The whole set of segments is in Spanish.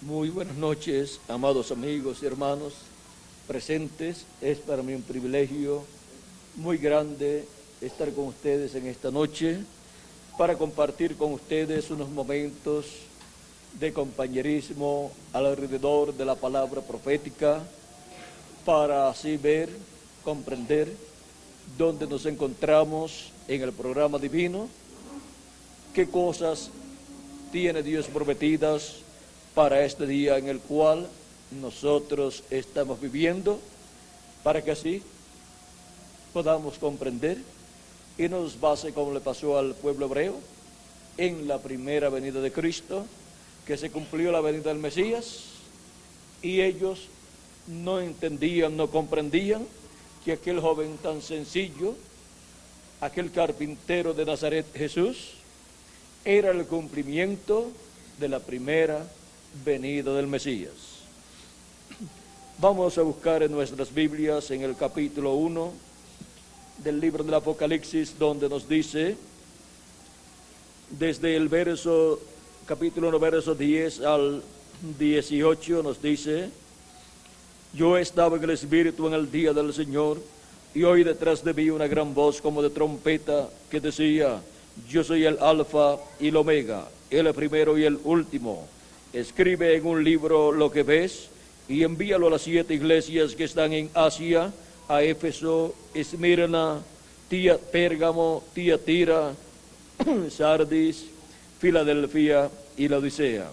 Muy buenas noches, amados amigos y hermanos presentes. Es para mí un privilegio muy grande estar con ustedes en esta noche para compartir con ustedes unos momentos de compañerismo alrededor de la palabra profética, para así ver, comprender dónde nos encontramos en el programa divino, qué cosas tiene Dios prometidas para este día en el cual nosotros estamos viviendo, para que así podamos comprender y nos base, como le pasó al pueblo hebreo en la primera venida de Cristo, que se cumplió la venida del Mesías y ellos no entendían, no comprendían que aquel joven tan sencillo, aquel carpintero de Nazaret, Jesús, era el cumplimiento de la primera venida del Mesías. Vamos a buscar en nuestras Biblias en el capítulo 1 del libro del Apocalipsis, donde nos dice, desde el capítulo 1, verso 10 al 18, nos dice: yo estaba en el Espíritu en el día del Señor, y oí detrás de mí una gran voz como de trompeta que decía: yo soy el Alfa y el Omega, el primero y el último. Escribe en un libro lo que ves y envíalo a las 7 iglesias que están en Asia, a Éfeso, Esmirna, Pérgamo, Tiatira, Sardis, Filadelfia y Laodicea.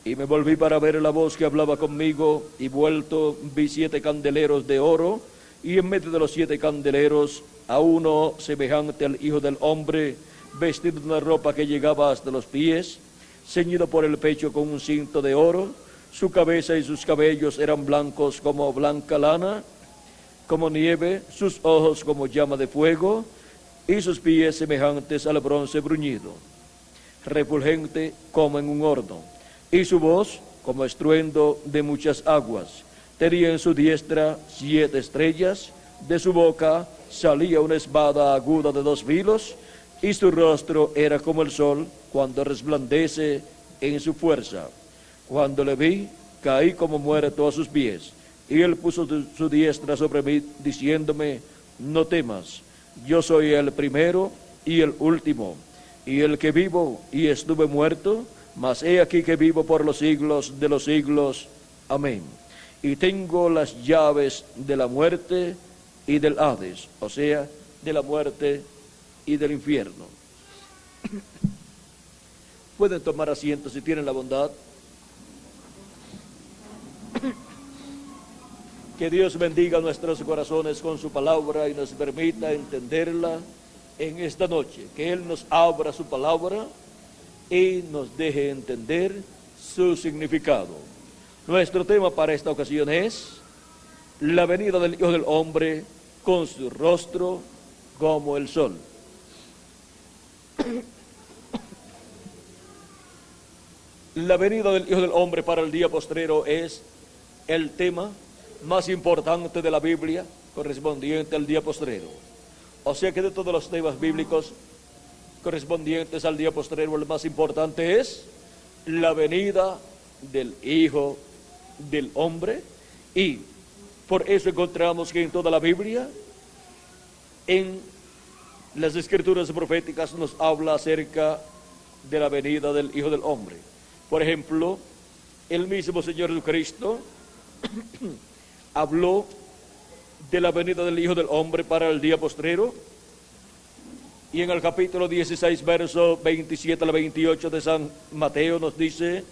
Y me volví para ver la voz que hablaba conmigo, y vuelto vi 7 candeleros de oro, y en medio de los 7 candeleros a uno semejante al Hijo del Hombre, vestido de una ropa que llegaba hasta los pies, ceñido por el pecho con un cinto de oro. Su cabeza y sus cabellos eran blancos como blanca lana, como nieve, sus ojos como llama de fuego, y sus pies semejantes al bronce bruñido, refulgente como en un horno, y su voz como estruendo de muchas aguas. Tenía en su diestra 7 estrellas, de su boca salía una espada aguda de 2 filos, y su rostro era como el sol cuando resplandece en su fuerza. Cuando le vi, caí como muerto a sus pies, y él puso su diestra sobre mí, diciéndome: no temas, yo soy el primero y el último, y el que vivo y estuve muerto, mas he aquí que vivo por los siglos de los siglos. Amén. Y tengo las llaves de la muerte y del Hades, o sea, de la muerte y del infierno. Pueden tomar asiento si tienen la bondad. Que Dios bendiga nuestros corazones con su palabra y nos permita entenderla en esta noche. Que Él nos abra su palabra y nos deje entender su significado. Nuestro tema para esta ocasión es la venida del Hijo del Hombre con su rostro como el sol. La venida del Hijo del Hombre para el día postrero es el tema más importante de la Biblia correspondiente al día postrero. O sea que de todos los temas bíblicos correspondientes al día postrero, el más importante es la venida del Hijo del Hombre. Y por eso encontramos que en toda la Biblia, en las escrituras proféticas, nos habla acerca de la venida del Hijo del Hombre. Por ejemplo, el mismo Señor Jesucristo habló de la venida del Hijo del Hombre para el día postrero, y en el capítulo 16, verso 27 al 28 de San Mateo nos dice: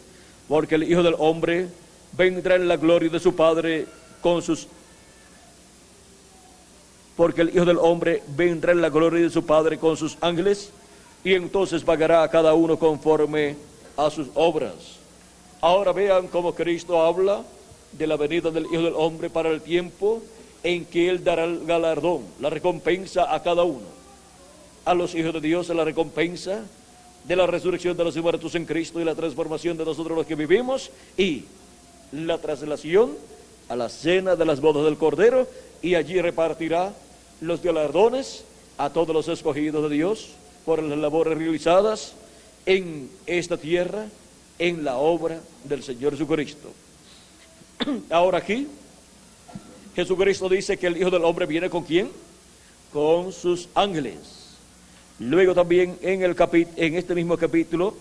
porque el Hijo del Hombre vendrá en la gloria de su Padre porque el Hijo del Hombre vendrá en la gloria de su Padre con sus ángeles, y entonces pagará a cada uno conforme a sus obras. Ahora vean cómo Cristo habla de la venida del Hijo del Hombre para el tiempo en que Él dará el galardón, la recompensa a cada uno. A los hijos de Dios la recompensa de la resurrección de los muertos en Cristo y la transformación de nosotros los que vivimos, y la traslación a la cena de las bodas del Cordero, y allí repartirá los galardones a todos los escogidos de Dios por las labores realizadas en esta tierra en la obra del Señor Jesucristo. Ahora aquí, Jesucristo dice que el Hijo del Hombre viene ¿con quién? Con sus ángeles. Luego también en este mismo capítulo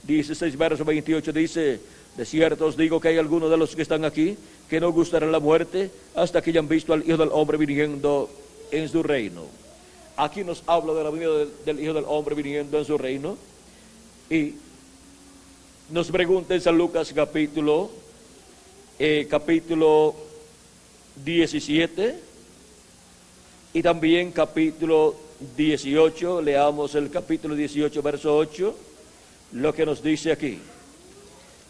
16, verso 28 dice: de cierto os digo que hay algunos de los que están aquí que no gustarán la muerte hasta que hayan visto al Hijo del Hombre viniendo en su reino. Aquí nos habla de la venida del Hijo del Hombre viniendo en su reino. Y nos pregunta en San Lucas capítulo 17 y también capítulo 18. Leamos el capítulo 18, verso 8, lo que nos dice aquí.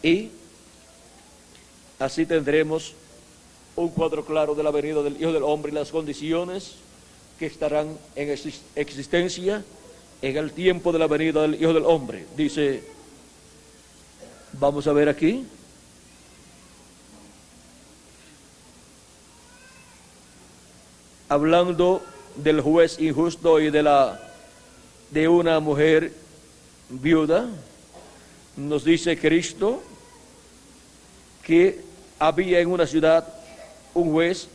Y así tendremos un cuadro claro de la venida del Hijo del Hombre y las condiciones que estarán en existencia en el tiempo de la venida del Hijo del Hombre. Dice, vamos a ver aquí. Hablando del juez injusto y de una mujer viuda, nos dice Cristo que había en una ciudad un juez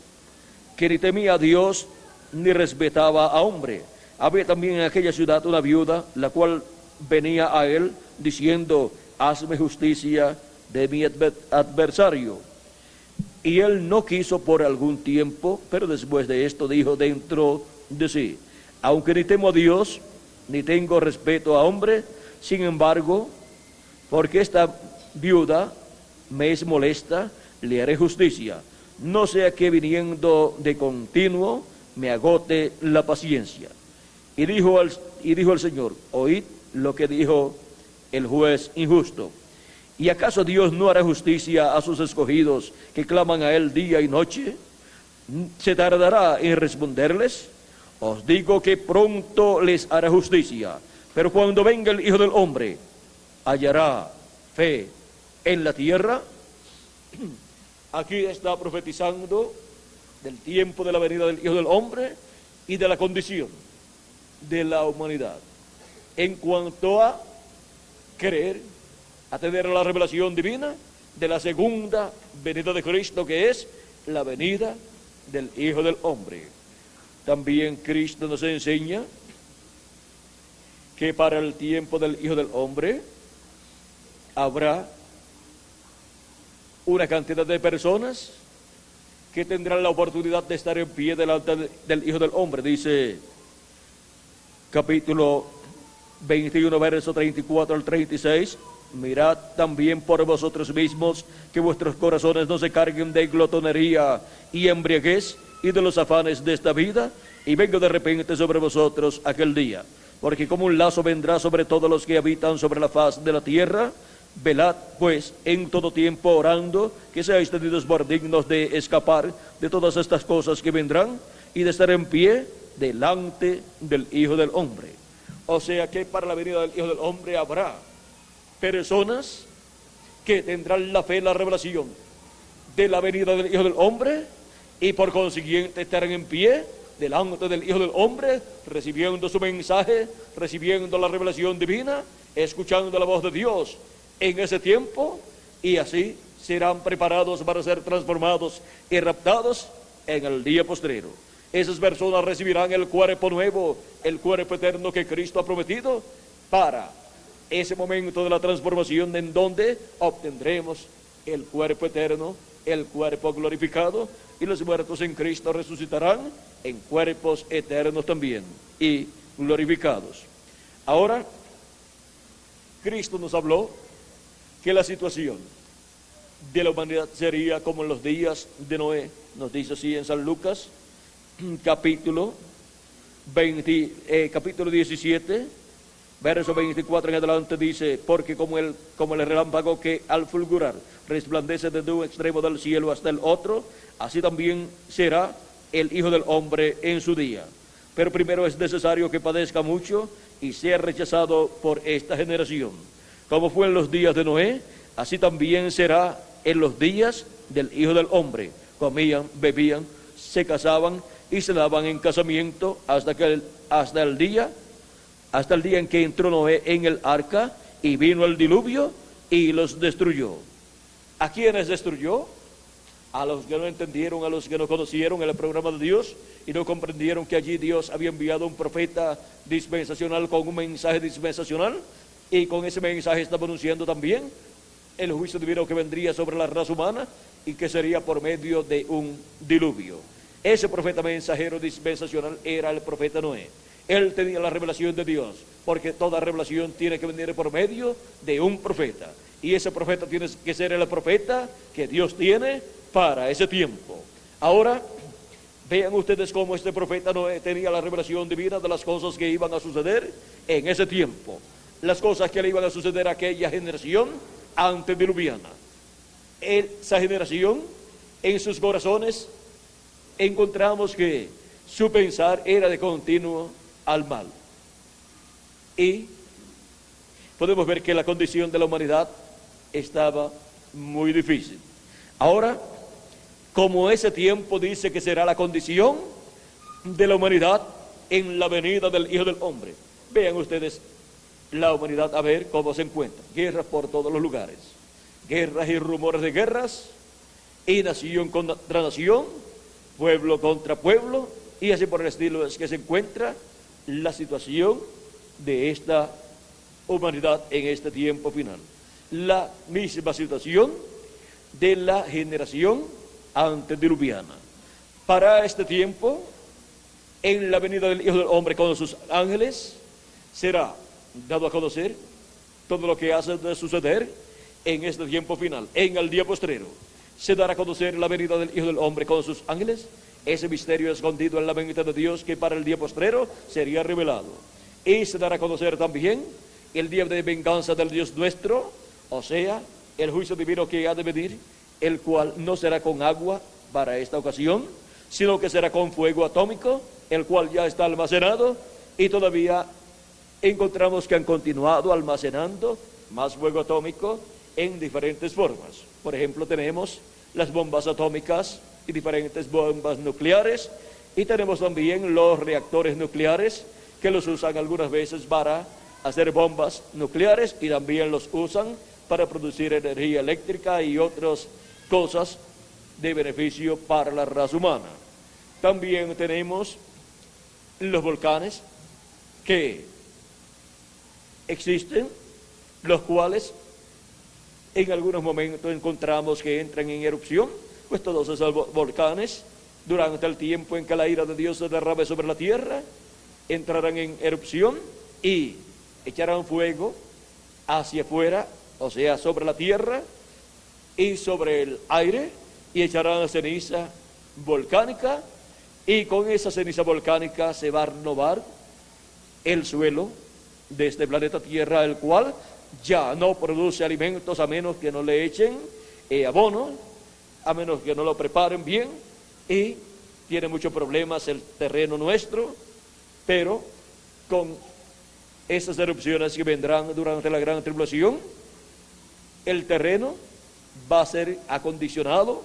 que ni temía a Dios ni respetaba a hombre. Había también en aquella ciudad una viuda, la cual venía a él diciendo: hazme justicia de mi adversario. Y él no quiso por algún tiempo, pero después de esto dijo dentro de sí: aunque ni temo a Dios, ni tengo respeto a hombre, sin embargo, porque esta viuda me es molesta, le haré justicia, no sea que viniendo de continuo me agote la paciencia. Y dijo el Señor: oíd lo que dijo el juez injusto. ¿Y acaso Dios no hará justicia a sus escogidos que claman a Él día y noche? ¿Se tardará en responderles? Os digo que pronto les hará justicia. Pero cuando venga el Hijo del Hombre, ¿hallará fe en la tierra? Aquí está profetizando del tiempo de la venida del Hijo del Hombre y de la condición de la humanidad en cuanto a creer, a tener la revelación divina de la segunda venida de Cristo, que es la venida del Hijo del Hombre. También Cristo nos enseña que para el tiempo del Hijo del Hombre habrá una cantidad de personas que tendrán la oportunidad de estar en pie delante del Hijo del Hombre. Dice capítulo 21, verso 34 al 36: mirad también por vosotros mismos que vuestros corazones no se carguen de glotonería y embriaguez y de los afanes de esta vida, y venga de repente sobre vosotros aquel día, porque como un lazo vendrá sobre todos los que habitan sobre la faz de la tierra. Velad pues en todo tiempo orando, que seáis tenidos por dignos de escapar de todas estas cosas que vendrán y de estar en pie delante del Hijo del Hombre. O sea que para la venida del Hijo del Hombre habrá personas que tendrán la fe en la revelación de la venida del Hijo del Hombre y por consiguiente estarán en pie delante del Hijo del Hombre, recibiendo su mensaje, recibiendo la revelación divina, escuchando la voz de Dios en ese tiempo, y así serán preparados para ser transformados y raptados en el día postrero. Esas personas recibirán el cuerpo nuevo, el cuerpo eterno que Cristo ha prometido para ese momento de la transformación, en donde obtendremos el cuerpo eterno, el cuerpo glorificado, y los muertos en Cristo resucitarán en cuerpos eternos también y glorificados. Ahora, Cristo nos habló que la situación de la humanidad sería como en los días de Noé. Nos dice así en San Lucas capítulo 17, verso 24 en adelante, dice: porque como el relámpago que al fulgurar resplandece desde un extremo del cielo hasta el otro, así también será el Hijo del Hombre en su día. Pero primero es necesario que padezca mucho y sea rechazado por esta generación. Como fue en los días de Noé, así también será en los días del Hijo del Hombre. Comían, bebían, se casaban y se daban en casamiento hasta el día en que entró Noé en el arca y vino el diluvio y los destruyó. ¿A quiénes destruyó? A los que no entendieron, a los que no conocieron el programa de Dios y no comprendieron que allí Dios había enviado un profeta dispensacional con un mensaje dispensacional, y con ese mensaje estaba anunciando también el juicio divino que vendría sobre la raza humana y que sería por medio de un diluvio. Ese profeta mensajero dispensacional era el profeta Noé. Él tenía la revelación de Dios, porque toda revelación tiene que venir por medio de un profeta, y ese profeta tiene que ser el profeta que Dios tiene para ese tiempo. Ahora, vean ustedes cómo este profeta Noé tenía la revelación divina de las cosas que iban a suceder en ese tiempo, las cosas que le iban a suceder a aquella generación antediluviana. Esa generación, en sus corazones, encontramos que su pensar era de continuo al mal. Y podemos ver que la condición de la humanidad estaba muy difícil. Ahora, como ese tiempo dice que será la condición de la humanidad en la venida del Hijo del Hombre, vean ustedes la humanidad a ver cómo se encuentra. Guerras por todos los lugares, guerras y rumores de guerras, y nación contra nación, pueblo contra pueblo, y así por el estilo es que se encuentra la situación de esta humanidad en este tiempo final. La misma situación de la generación antediluviana. Para este tiempo, en la venida del Hijo del Hombre con sus ángeles, será dado a conocer todo lo que hace de suceder en este tiempo final. En el día postrero se dará a conocer la venida del Hijo del Hombre con sus ángeles, ese misterio escondido en la mente de Dios que para el día postrero sería revelado. Y se dará a conocer también el día de venganza del Dios nuestro, o sea, el juicio divino que ha de venir, el cual no será con agua para esta ocasión, sino que será con fuego atómico, el cual ya está almacenado, y todavía encontramos que han continuado almacenando más fuego atómico en diferentes formas. Por ejemplo, tenemos las bombas atómicas y diferentes bombas nucleares, y tenemos también los reactores nucleares, que los usan algunas veces para hacer bombas nucleares, y también los usan para producir energía eléctrica y otras cosas de beneficio para la raza humana. También tenemos los volcanes que existen, los cuales en algunos momentos encontramos que entran en erupción, pues todos esos volcanes, durante el tiempo en que la ira de Dios se derrame sobre la tierra, entrarán en erupción y echarán fuego hacia afuera, o sea, sobre la tierra y sobre el aire, y echarán ceniza volcánica, y con esa ceniza volcánica se va a renovar el suelo de este planeta Tierra, el cual ya no produce alimentos a menos que no le echen abono, a menos que no lo preparen bien, y tiene muchos problemas el terreno nuestro, pero con esas erupciones que vendrán durante la gran tribulación, el terreno va a ser acondicionado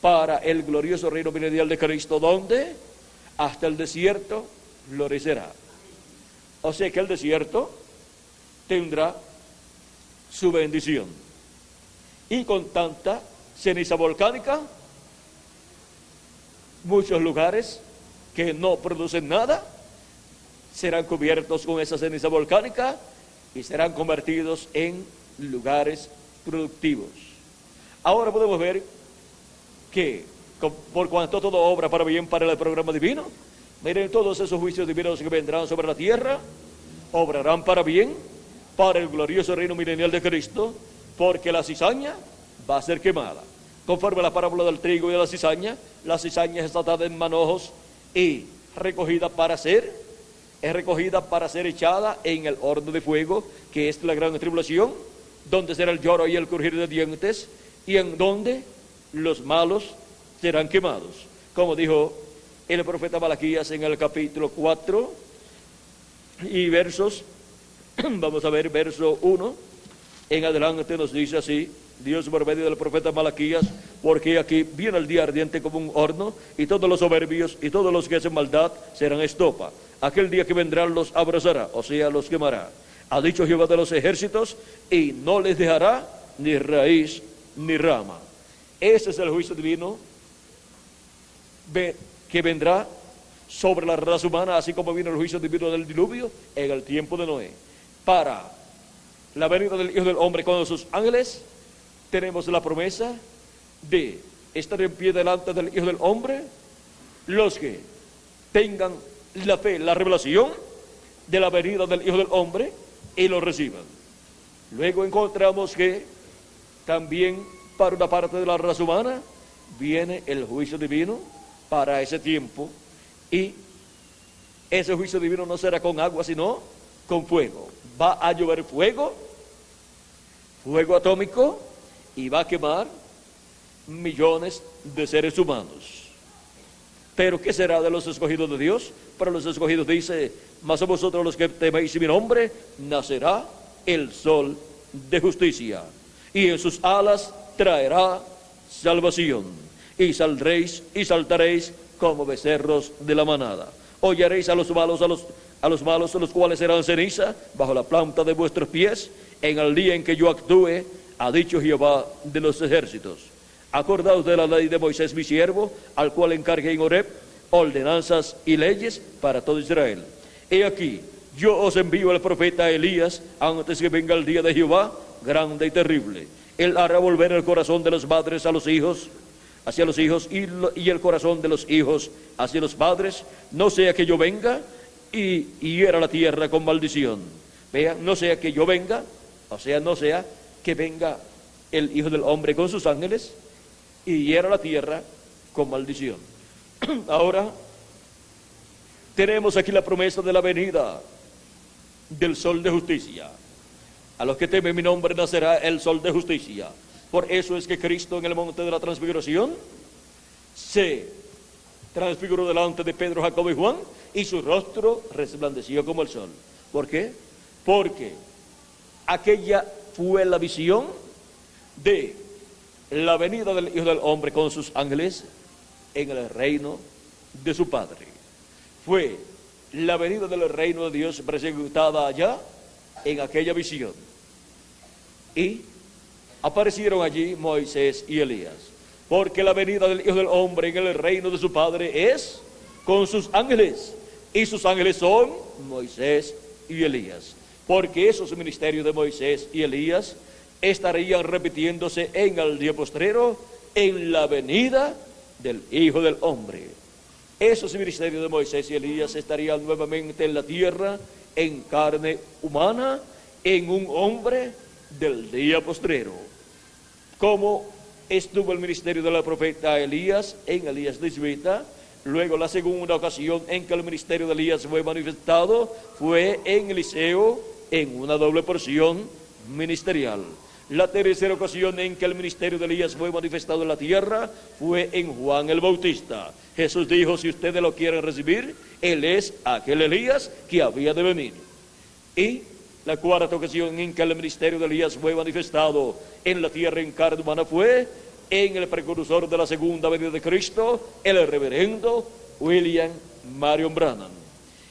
para el glorioso reino milenial de Cristo, donde hasta el desierto florecerá. O sea que el desierto tendrá su bendición. Y con tanta ceniza volcánica, muchos lugares que no producen nada serán cubiertos con esa ceniza volcánica y serán convertidos en lugares productivos. Ahora podemos ver que por cuanto todo obra para bien para el programa divino, miren, todos esos juicios divinos que vendrán sobre la tierra obrarán para bien para el glorioso reino milenial de Cristo, porque la cizaña va a ser quemada. Conforme a la parábola del trigo y de la cizaña es atada en manojos y recogida para ser echada en el horno de fuego, que es la gran tribulación, donde será el lloro y el crujir de dientes, y en donde los malos serán quemados. Como dijo el profeta Malaquías en el capítulo 4 y versos, vamos a ver, verso 1 en adelante nos dice así, Dios por medio del profeta Malaquías: porque aquí viene el día ardiente como un horno, y todos los soberbios y todos los que hacen maldad serán estopa. Aquel día que vendrán los abrazará, o sea, los quemará. ha dicho Jehová de los ejércitos, y no les dejará ni raíz ni rama. Ese es el juicio divino que vendrá sobre la raza humana, así como vino el juicio divino del diluvio en el tiempo de Noé. Para la venida del Hijo del Hombre con sus ángeles, tenemos la promesa de estar en pie delante del Hijo del Hombre los que tengan la fe, la revelación de la venida del Hijo del Hombre y lo reciban. Luego encontramos que también para una parte de la raza humana viene el juicio divino para ese tiempo, y ese juicio divino no será con agua sino con fuego. Va a llover fuego atómico, y va a quemar millones de seres humanos. Pero ¿qué será de los escogidos de Dios? Para los escogidos dice: mas a vosotros los que teméis mi nombre, nacerá el sol de justicia, y en sus alas traerá salvación, y saldréis y saltaréis como becerros de la manada. Hollaréis a los malos, los cuales serán ceniza bajo la planta de vuestros pies, en el día en que yo actúe, ha dicho Jehová de los ejércitos. Acordaos de la ley de Moisés mi siervo, al cual encargué en Horeb ordenanzas y leyes para todo Israel. He aquí, yo os envío al profeta Elías antes que venga el día de Jehová, grande y terrible. Él hará volver el corazón de los padres a los hijos, hacia los hijos, y el corazón de los hijos hacia los padres, no sea que yo venga y hiera la tierra con maldición. Vean, no sea que yo venga, o sea, no sea que venga el Hijo del Hombre con sus ángeles y hiera la tierra con maldición. Ahora tenemos aquí la promesa de la venida del sol de justicia. A los que temen mi nombre nacerá el sol de justicia. Por eso es que Cristo en el monte de la transfiguración se transfiguró delante de Pedro, Jacobo y Juan, y su rostro resplandeció como el sol. ¿Por qué? Porque aquella fue la visión de la venida del Hijo del Hombre con sus ángeles en el reino de su Padre. Fue la venida del reino de Dios presentada allá en aquella visión. Y aparecieron allí Moisés y Elías, porque la venida del Hijo del Hombre en el reino de su Padre es con sus ángeles, y sus ángeles son Moisés y Elías, porque esos ministerios de Moisés y Elías estarían repitiéndose en el día postrero, en la venida del Hijo del Hombre. Esos ministerios de Moisés y Elías estarían nuevamente en la tierra, en carne humana, en un hombre del día postrero. Como estuvo el ministerio del profeta Elías en Elías de Isbita, luego la segunda ocasión en que el ministerio de Elías fue manifestado fue en Eliseo, en una doble porción ministerial. La tercera ocasión en que el ministerio de Elías fue manifestado en la tierra fue en Juan el Bautista. Jesús dijo: si ustedes lo quieren recibir, Él es aquel Elías que había de venir. Y la cuarta ocasión en que el ministerio de Elías fue manifestado en la tierra en carne humana fue en el precursor de la segunda venida de Cristo, el reverendo William Marion Branham.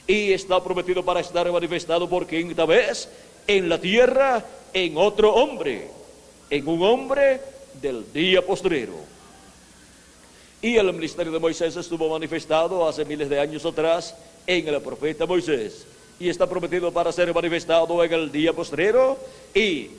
Y está prometido para estar manifestado por quinta vez en la tierra, en otro hombre, en un hombre del día postrero. Y el ministerio de Moisés estuvo manifestado hace miles de años atrás en el profeta Moisés, y está prometido para ser manifestado en el día postrero. Y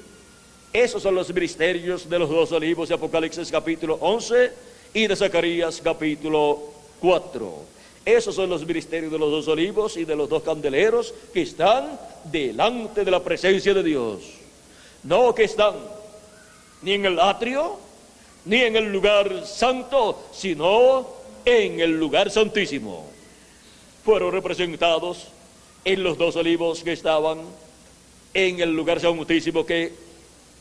esos son los ministerios de los dos olivos de Apocalipsis capítulo 11 y de Zacarías capítulo 4. Esos son los ministerios de los dos olivos y de los dos candeleros que están delante de la presencia de Dios. No que están ni en el atrio, ni en el lugar santo, sino en el lugar santísimo. Fueron representados en los dos olivos que estaban en el lugar santísimo que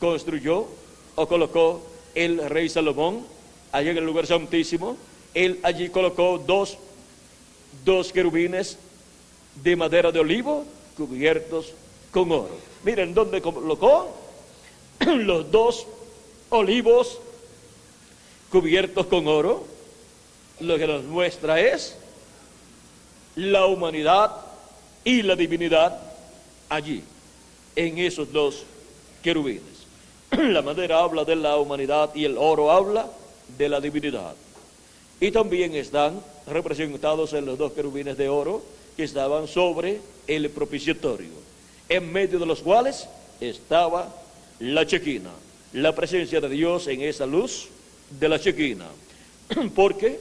construyó o colocó el rey Salomón. Allí en el lugar santísimo, él allí colocó dos querubines de madera de olivo cubiertos con oro. Miren dónde colocó los dos olivos cubiertos con oro. Lo que nos muestra es la humanidad y la divinidad allí. en esos dos querubines. La madera habla de la humanidad y el oro habla de la divinidad. Y también están representados en los dos querubines de oro que estaban sobre el propiciatorio, en medio de los cuales estaba la chequina, la presencia de Dios en esa luz de la chequina. Porque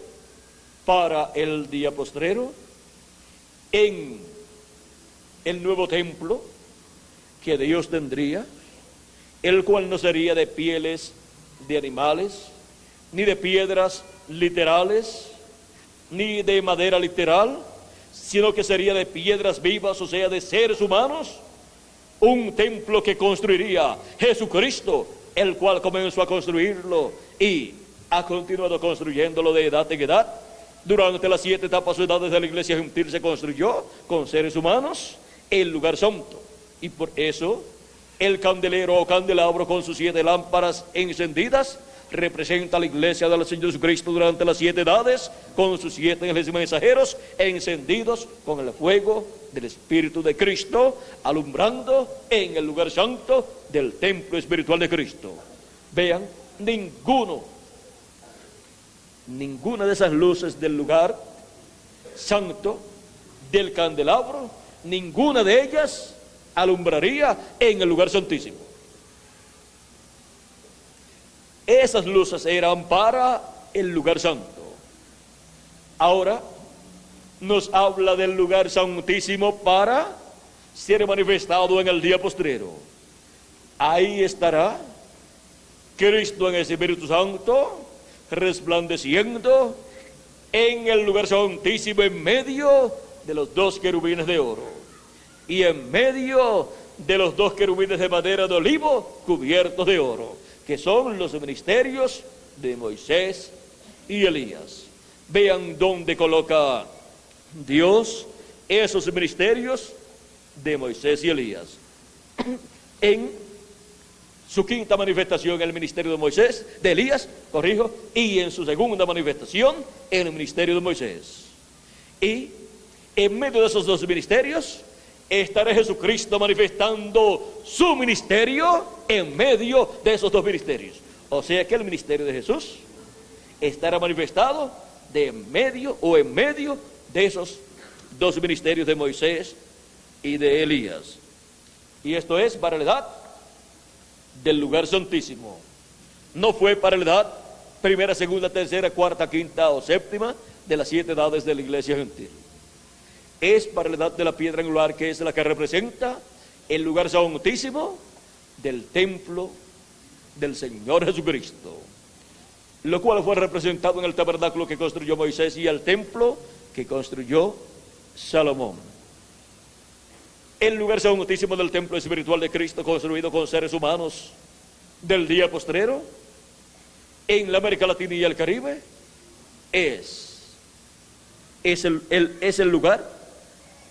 para el día postrero, en el nuevo templo que Dios tendría, el cual no sería de pieles de animales, ni de piedras literales, ni de madera literal, sino que sería de piedras vivas, o sea, de seres humanos, un templo que construiría Jesucristo, el cual comenzó a construirlo y ha continuado construyéndolo de edad en edad. Durante las 7 etapas o edades de la iglesia gentil se construyó con seres humanos el lugar santo, y por eso el candelero o candelabro con sus 7 lámparas encendidas representa a la iglesia del Señor Jesucristo durante las 7 edades, con sus 7 ángeles y mensajeros encendidos con el fuego del Espíritu de Cristo, alumbrando en el lugar santo del templo espiritual de Cristo. Vean, ninguna de esas luces del lugar santo, del candelabro, ninguna de ellas alumbraría en el lugar santísimo. Esas luces eran para el lugar santo. Ahora nos habla del lugar santísimo para ser manifestado en el día postrero. Ahí estará Cristo en el Espíritu Santo, resplandeciendo en el lugar santísimo, en medio de los 2 querubines de oro y en medio de los 2 querubines de madera de olivo cubiertos de oro, que son los ministerios de Moisés y Elías. Vean dónde coloca Dios esos ministerios de Moisés y Elías. En su 5ª manifestación, el ministerio de Moisés, de Elías, y en su 2ª manifestación, en el ministerio de Moisés. Y en medio de esos 2 ministerios estará Jesucristo manifestando su ministerio en medio de esos 2 ministerios. O sea que el ministerio de Jesús estará manifestado en medio de esos 2 ministerios de Moisés y de Elías. Y esto es para la edad del lugar santísimo. No fue para la edad primera, segunda, tercera, cuarta, quinta o séptima de las 7 edades de la iglesia gentil. Es para la edad de la piedra angular, que es la que representa el lugar santísimo del templo del Señor Jesucristo, lo cual fue representado en el tabernáculo que construyó Moisés y el templo que construyó Salomón. El lugar santísimo del templo espiritual de Cristo, construido con seres humanos del día postrero en la América Latina y el Caribe, es el lugar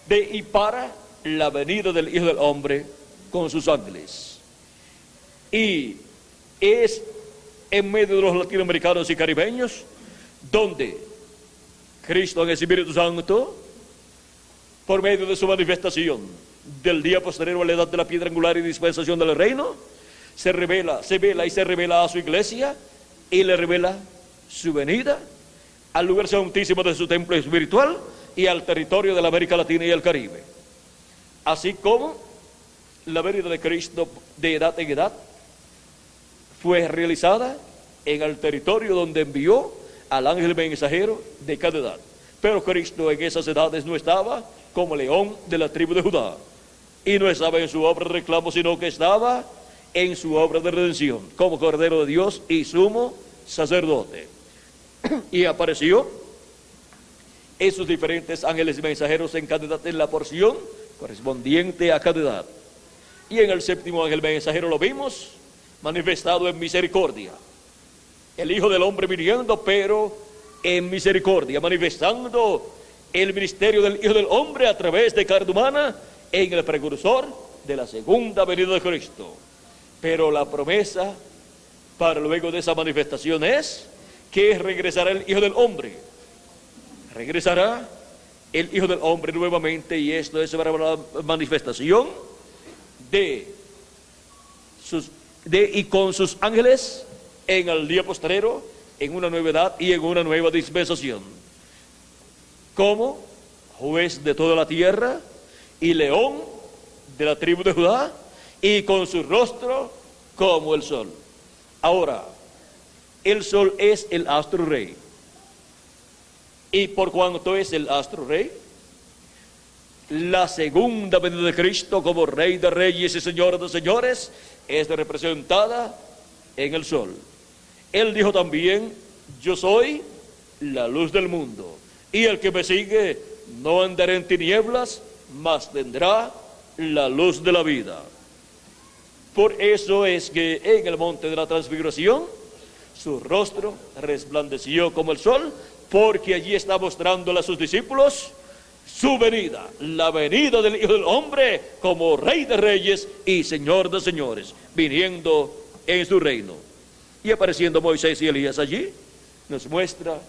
de y para la venida del Hijo del Hombre con sus ángeles. Y es en medio de los latinoamericanos y caribeños donde Cristo en el Espíritu Santo, por medio de su manifestación del día posterior a la edad de la piedra angular y dispensación del reino, se vela y se revela a su iglesia y le revela su venida al lugar santísimo de su templo espiritual y al territorio de la América Latina y el Caribe. Así como la venida de Cristo de edad en edad fue realizada en el territorio donde envió al ángel mensajero de cada edad. Pero Cristo en esas edades no estaba como león de la tribu de Judá, y no estaba en su obra de reclamo, sino que estaba en su obra de redención, como Cordero de Dios y sumo sacerdote. Y apareció en sus diferentes ángeles y mensajeros en cada edad, en la porción correspondiente a cada edad. Y en el 7º ángel mensajero lo vimos manifestado en misericordia, el Hijo del Hombre viniendo, pero en misericordia, manifestando el ministerio del Hijo del Hombre a través de carne humana en el precursor de la segunda venida de Cristo. Pero la promesa para luego de esa manifestación es que regresará el Hijo del Hombre. Regresará el Hijo del Hombre nuevamente, y esto es para la manifestación y con sus ángeles en el día postrero, en una nueva edad y en una nueva dispensación, como juez de toda la tierra y león de la tribu de Judá, y con su rostro como el sol. Ahora, el sol es el astro rey, y por cuanto es el astro rey, la segunda venida de Cristo como Rey de Reyes y Señor de Señores es representada en el sol. Él dijo también: yo soy la luz del mundo, y el que me sigue no andará en tinieblas, mas tendrá la luz de la vida. Por eso es que en el monte de la transfiguración su rostro resplandeció como el sol, porque allí está mostrándole a sus discípulos su venida, la venida del Hijo del Hombre como Rey de Reyes y Señor de Señores, viniendo en su reino. Y apareciendo Moisés y Elías allí, nos muestra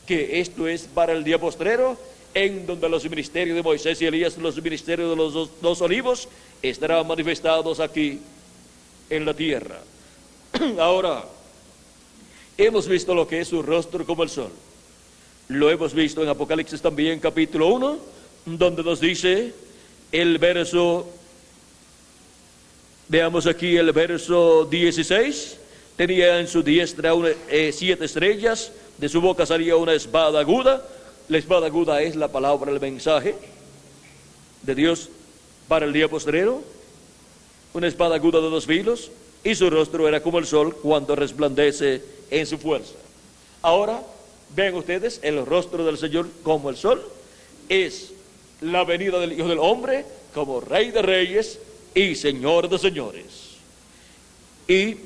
que esto es para el día postrero, en donde los ministerios de Moisés y Elías, los ministerios de los dos olivos, estarán manifestados aquí en la tierra. Ahora, hemos visto lo que es su rostro como el sol. Lo hemos visto en Apocalipsis también, capítulo 1, donde nos dice el verso, veamos aquí el verso 16, tenía en su diestra 7 estrellas, de su boca salía una espada aguda. La espada aguda es la palabra, el mensaje de Dios para el día postrero, una espada aguda de 2 filos, y su rostro era como el sol cuando resplandece en su fuerza. Ahora, vean ustedes, el rostro del Señor como el sol es la venida del Hijo del Hombre como Rey de Reyes y Señor de Señores. Y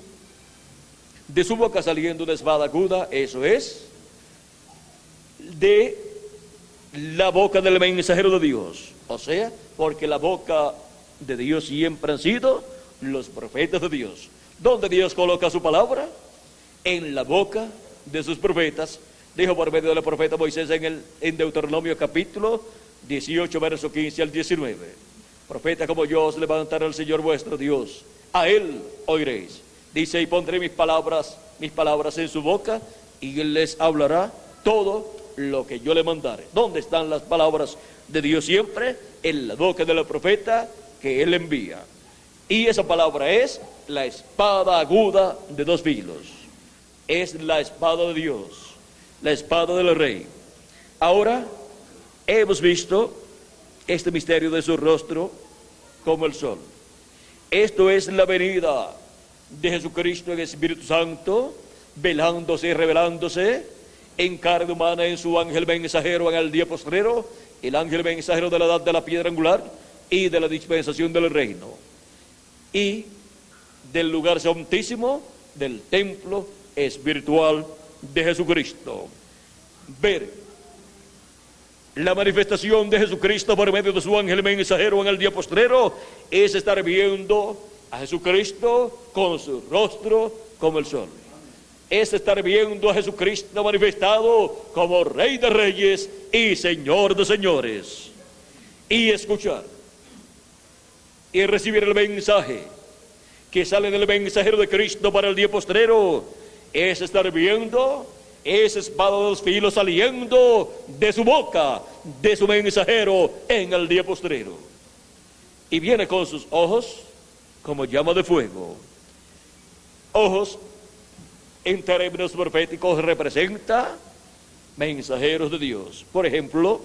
de su boca saliendo una espada aguda, eso es, de la boca del mensajero de Dios. O sea, porque la boca de Dios siempre han sido los profetas de Dios. ¿Dónde Dios coloca su palabra? En la boca de sus profetas. Dijo por medio del profeta Moisés en Deuteronomio capítulo 18, verso 15 al 19. Profeta como yo os levantará el Señor vuestro Dios, a él oiréis. Dice: y pondré mis palabras en su boca, y él les hablará todo lo que yo le mandare. ¿Dónde están las palabras de Dios siempre? En la boca del profeta que él envía. Y esa palabra es la espada aguda de 2 filos. Es la espada de Dios, la espada del Rey. Ahora hemos visto este misterio de su rostro como el sol. Esto es la venida de Jesucristo en Espíritu Santo, velándose y revelándose en carne humana en su ángel mensajero en el día postrero, el ángel mensajero de la edad de la piedra angular y de la dispensación del reino, y del lugar santísimo del templo espiritual de Jesucristo. Ver la manifestación de Jesucristo por medio de su ángel mensajero en el día postrero es estar viendo a Jesucristo con su rostro como el sol. Es estar viendo a Jesucristo manifestado como Rey de Reyes y Señor de Señores. Y escuchar y recibir el mensaje que sale del mensajero de Cristo para el día postrero es estar viendo esa espada de 2 filos saliendo de su boca, de su mensajero en el día postrero. Y viene con sus ojos como llama de fuego. Ojos, en términos proféticos, representa mensajeros de Dios. Por ejemplo,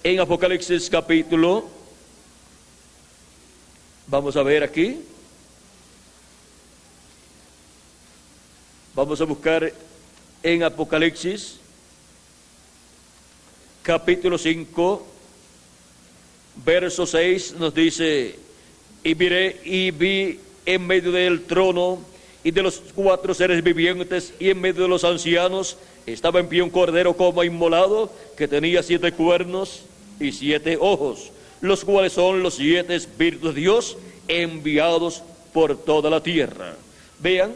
en Apocalipsis capítulo, vamos a ver aquí, vamos a buscar en Apocalipsis capítulo 5, verso 6, nos dice: y miré y vi en medio del trono y de los 4 seres vivientes y en medio de los ancianos estaba en pie un cordero como inmolado, que tenía 7 cuernos y 7 ojos, los cuales son los 7 espíritus de Dios enviados por toda la tierra. Vean,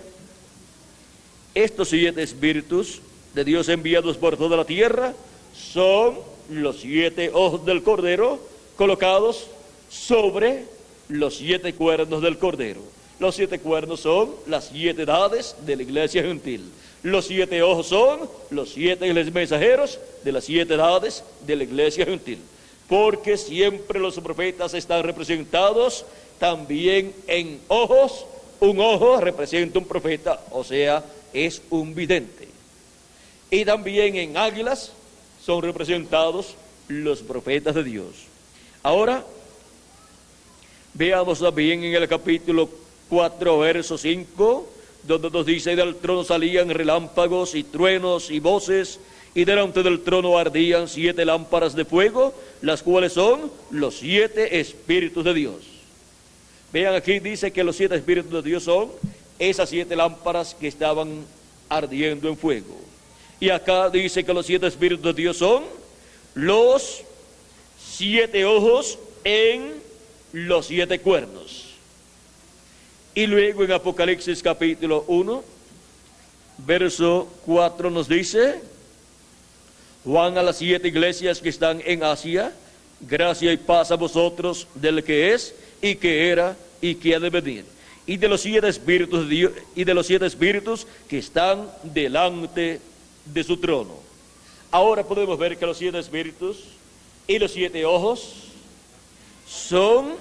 estos 7 espíritus de Dios enviados por toda la tierra son los 7 ojos del cordero colocados sobre los 7 cuernos del Cordero. Los 7 cuernos son las 7 edades de la iglesia gentil. Los 7 ojos son los 7 mensajeros de las 7 edades de la iglesia gentil. Porque siempre los profetas están representados también en ojos. Un ojo representa un profeta, o sea, es un vidente. Y también en águilas son representados los profetas de Dios. Ahora, veamos también en el capítulo 4, verso 5, donde nos dice: y del trono salían relámpagos y truenos y voces, y delante del trono ardían 7 lámparas de fuego, las cuales son los 7 espíritus de Dios. Vean, aquí dice que los 7 espíritus de Dios son esas 7 lámparas que estaban ardiendo en fuego. Y acá dice que los 7 espíritus de Dios son los 7 ojos en los 7 cuernos. Y luego en Apocalipsis capítulo 1, verso 4 nos dice: Juan a las 7 iglesias que están en Asia, gracia y paz a vosotros del que es, y que era, y que ha de venir, y de los 7 espíritus de Dios, y de los 7 espíritus que están delante de su trono. Ahora podemos ver que los 7 espíritus y los 7 ojos son,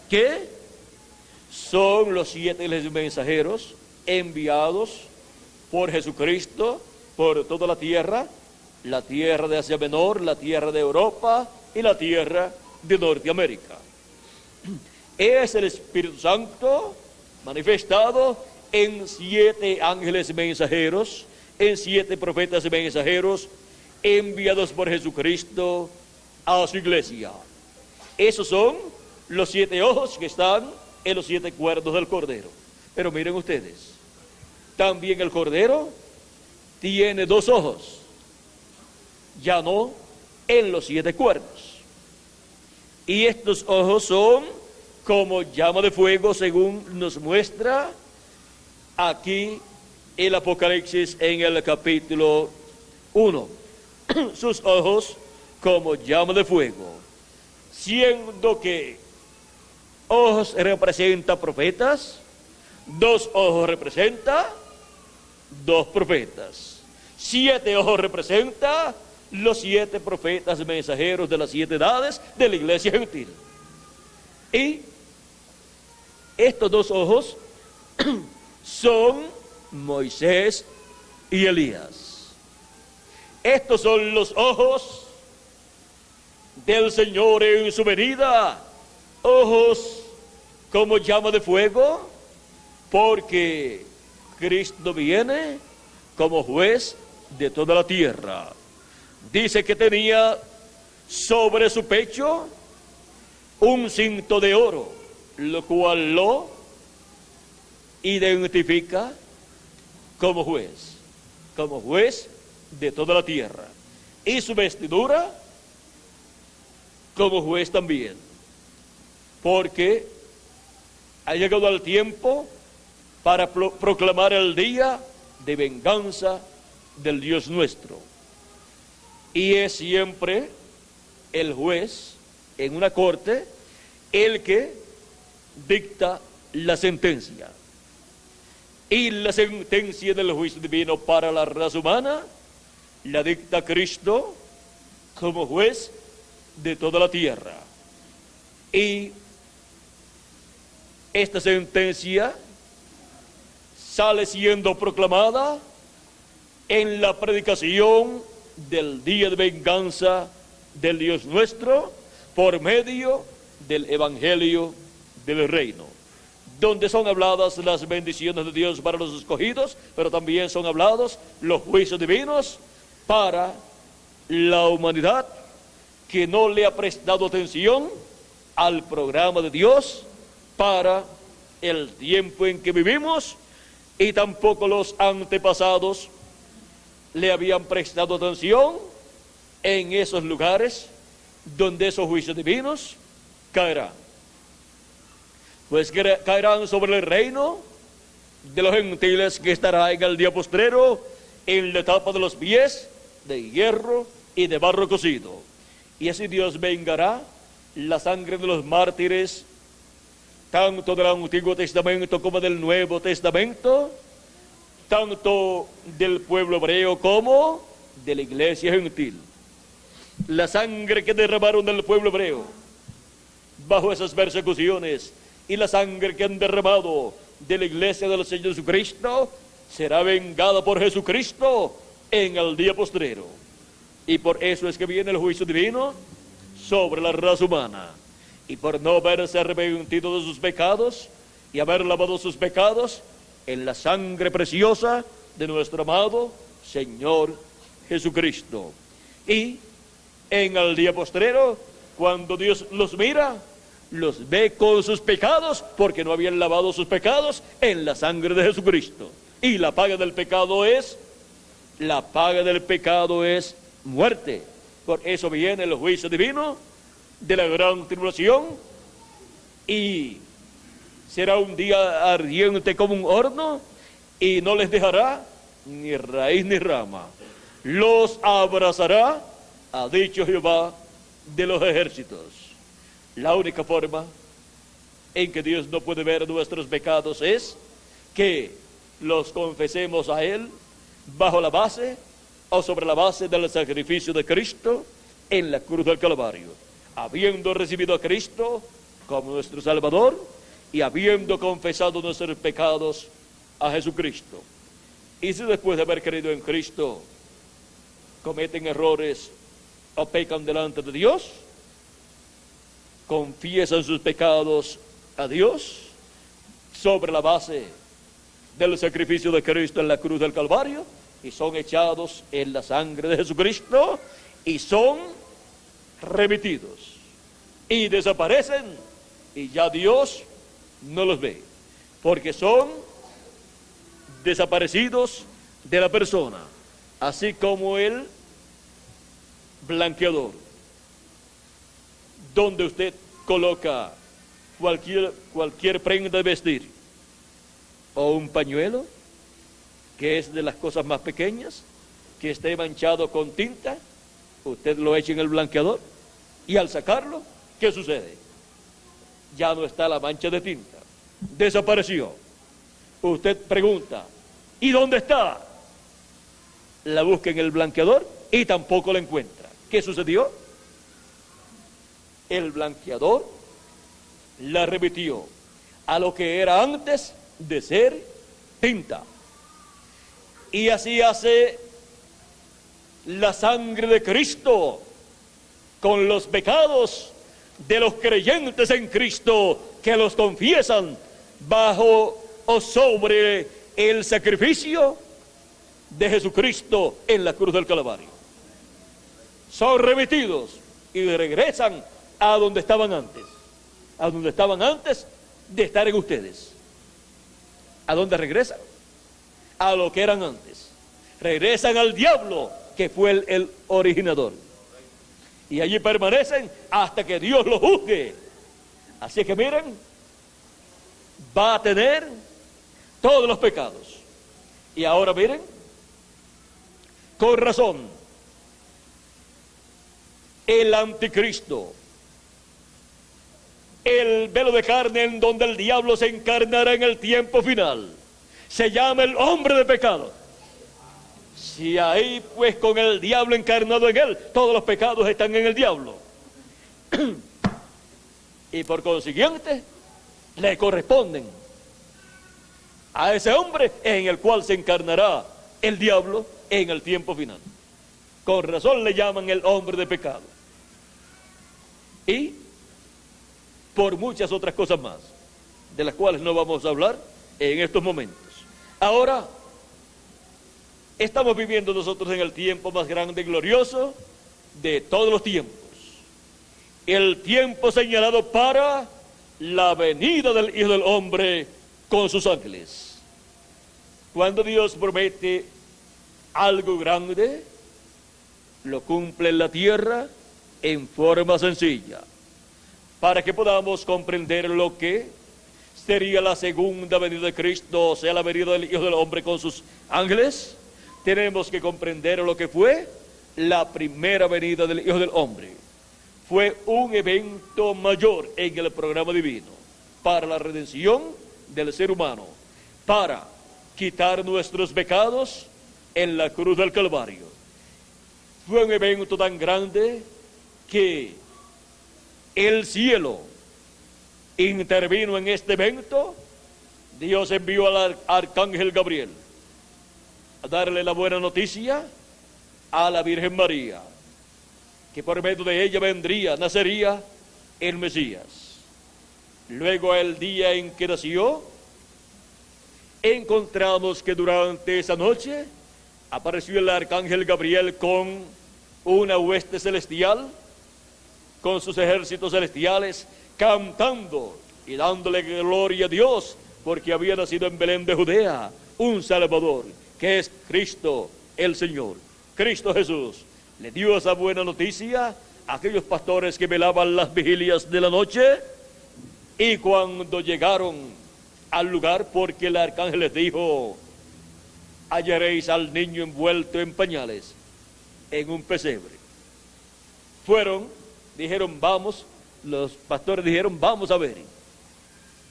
¿qué? Son los 7 mensajeros enviados por Jesucristo por toda la tierra de Asia Menor, la tierra de Europa y la tierra de Norteamérica. Es el Espíritu Santo manifestado en 7 ángeles mensajeros, en 7 profetas mensajeros enviados por Jesucristo a su iglesia. Esos son los 7 ojos que están en los 7 cuernos del Cordero. Pero miren ustedes, también el Cordero tiene 2 ojos, ya no en los 7 cuernos. Y estos ojos son como llama de fuego, según nos muestra aquí el Apocalipsis en el capítulo 1. Sus ojos como llama de fuego, siendo que ojos representa profetas, 2 ojos representa 2 profetas, 7 ojos representa los 7 profetas mensajeros de las 7 edades de la iglesia gentil. Y estos 2 ojos son Moisés y Elías. Estos son los ojos del Señor en su venida, ojos como llama de fuego, porque Cristo viene como juez de toda la tierra. Dice que tenía sobre su pecho un cinto de oro, lo cual lo identifica como juez de toda la tierra. Y su vestidura como juez también, porque ha llegado el tiempo para proclamar el día de venganza del Dios nuestro. Y es siempre el juez en una corte el que dicta la sentencia. Y la sentencia del juicio divino para la raza humana la dicta Cristo como juez de toda la tierra. Y esta sentencia sale siendo proclamada en la predicación del día de venganza del Dios nuestro por medio del Evangelio del Reino, donde son habladas las bendiciones de Dios para los escogidos, pero también son hablados los juicios divinos para la humanidad que no le ha prestado atención al programa de Dios para el tiempo en que vivimos, y tampoco los antepasados le habían prestado atención en esos lugares donde esos juicios divinos caerán. Pues caerán sobre el reino de los gentiles, que estará en el día postrero en la etapa de los pies de hierro y de barro cocido. Y así Dios vengará la sangre de los mártires tanto del Antiguo Testamento como del Nuevo Testamento, tanto del pueblo hebreo como de la iglesia gentil. La sangre que derramaron del pueblo hebreo bajo esas persecuciones y la sangre que han derramado de la iglesia del Señor Jesucristo será vengada por Jesucristo en el día postrero. Y por eso es que viene el juicio divino sobre la raza humana. Y por no haberse arrepentido de sus pecados y haber lavado sus pecados en la sangre preciosa de nuestro amado Señor Jesucristo. Y en el día postrero, cuando Dios los mira, los ve con sus pecados, porque no habían lavado sus pecados en la sangre de Jesucristo. Y la paga del pecado es muerte. Por eso viene el juicio divino de la gran tribulación, y será un día ardiente como un horno, y no les dejará ni raíz ni rama. Los abrazará, ha dicho Jehová de los ejércitos. La única forma en que Dios no puede ver nuestros pecados es que los confesemos a Él bajo la base o sobre la base del sacrificio de Cristo en la cruz del Calvario, habiendo recibido a Cristo como nuestro Salvador y habiendo confesado nuestros pecados a Jesucristo. Y si después de haber creído en Cristo cometen errores o pecan delante de Dios, confiesan sus pecados a Dios sobre la base del sacrificio de Cristo en la cruz del Calvario, y son echados en la sangre de Jesucristo y son remitidos y desaparecen, y ya Dios no los ve, porque son desaparecidos de la persona, así como el blanqueador, donde usted coloca cualquier prenda de vestir o un pañuelo, que es de las cosas más pequeñas, que esté manchado con tinta, usted lo echa en el blanqueador, y al sacarlo, ¿qué sucede? Ya no está la mancha de tinta, desapareció. Usted pregunta, ¿y dónde está? La busca en el blanqueador y tampoco la encuentra. ¿Qué sucedió? El blanqueador la remitió a lo que era antes de ser tinta. Y así hace la sangre de Cristo con los pecados de los creyentes en Cristo que los confiesan bajo o sobre el sacrificio de Jesucristo en la cruz del Calvario. Son remitidos y regresan a donde estaban antes de estar en ustedes. ¿A dónde regresan? A lo que eran antes. Regresan al diablo, que fue el originador, y allí permanecen hasta que Dios los juzgue. Así que miren, va a tener todos los pecados. Y ahora miren, con razón, el anticristo, el velo de carne en donde el diablo se encarnará en el tiempo final, se llama el hombre de pecado. Si ahí pues con el diablo encarnado en él, todos los pecados están en el diablo. Y por consiguiente, le corresponden a ese hombre en el cual se encarnará el diablo en el tiempo final. Con razón le llaman el hombre de pecado. Y por muchas otras cosas más, de las cuales no vamos a hablar en estos momentos. Ahora, estamos viviendo nosotros en el tiempo más grande y glorioso de todos los tiempos. El tiempo señalado para la venida del Hijo del Hombre con sus ángeles. Cuando Dios promete algo grande, lo cumple en la tierra en forma sencilla. Para que podamos comprender lo que sería la segunda venida de Cristo, o sea, la venida del Hijo del Hombre con sus ángeles, tenemos que comprender lo que fue la primera venida del Hijo del Hombre. Fue un evento mayor en el programa divino. para la redención del ser humano, para quitar nuestros pecados en la cruz del Calvario. Fue un evento tan grande que el cielo intervino en este evento. Dios envió al arcángel Gabriel a darle la buena noticia a la Virgen María, que por medio de ella nacería el Mesías. Luego, el día en que nació, encontramos que durante esa noche apareció el arcángel Gabriel con una hueste celestial, con sus ejércitos celestiales, cantando y dándole gloria a Dios, porque había nacido en Belén de Judea un Salvador, que es Cristo el Señor. Cristo Jesús le dio esa buena noticia a aquellos pastores que velaban las vigilias de la noche, y cuando llegaron al lugar, porque el arcángel les dijo: hallaréis al niño envuelto en pañales en un pesebre. Dijeron, vamos, los pastores dijeron, vamos a ver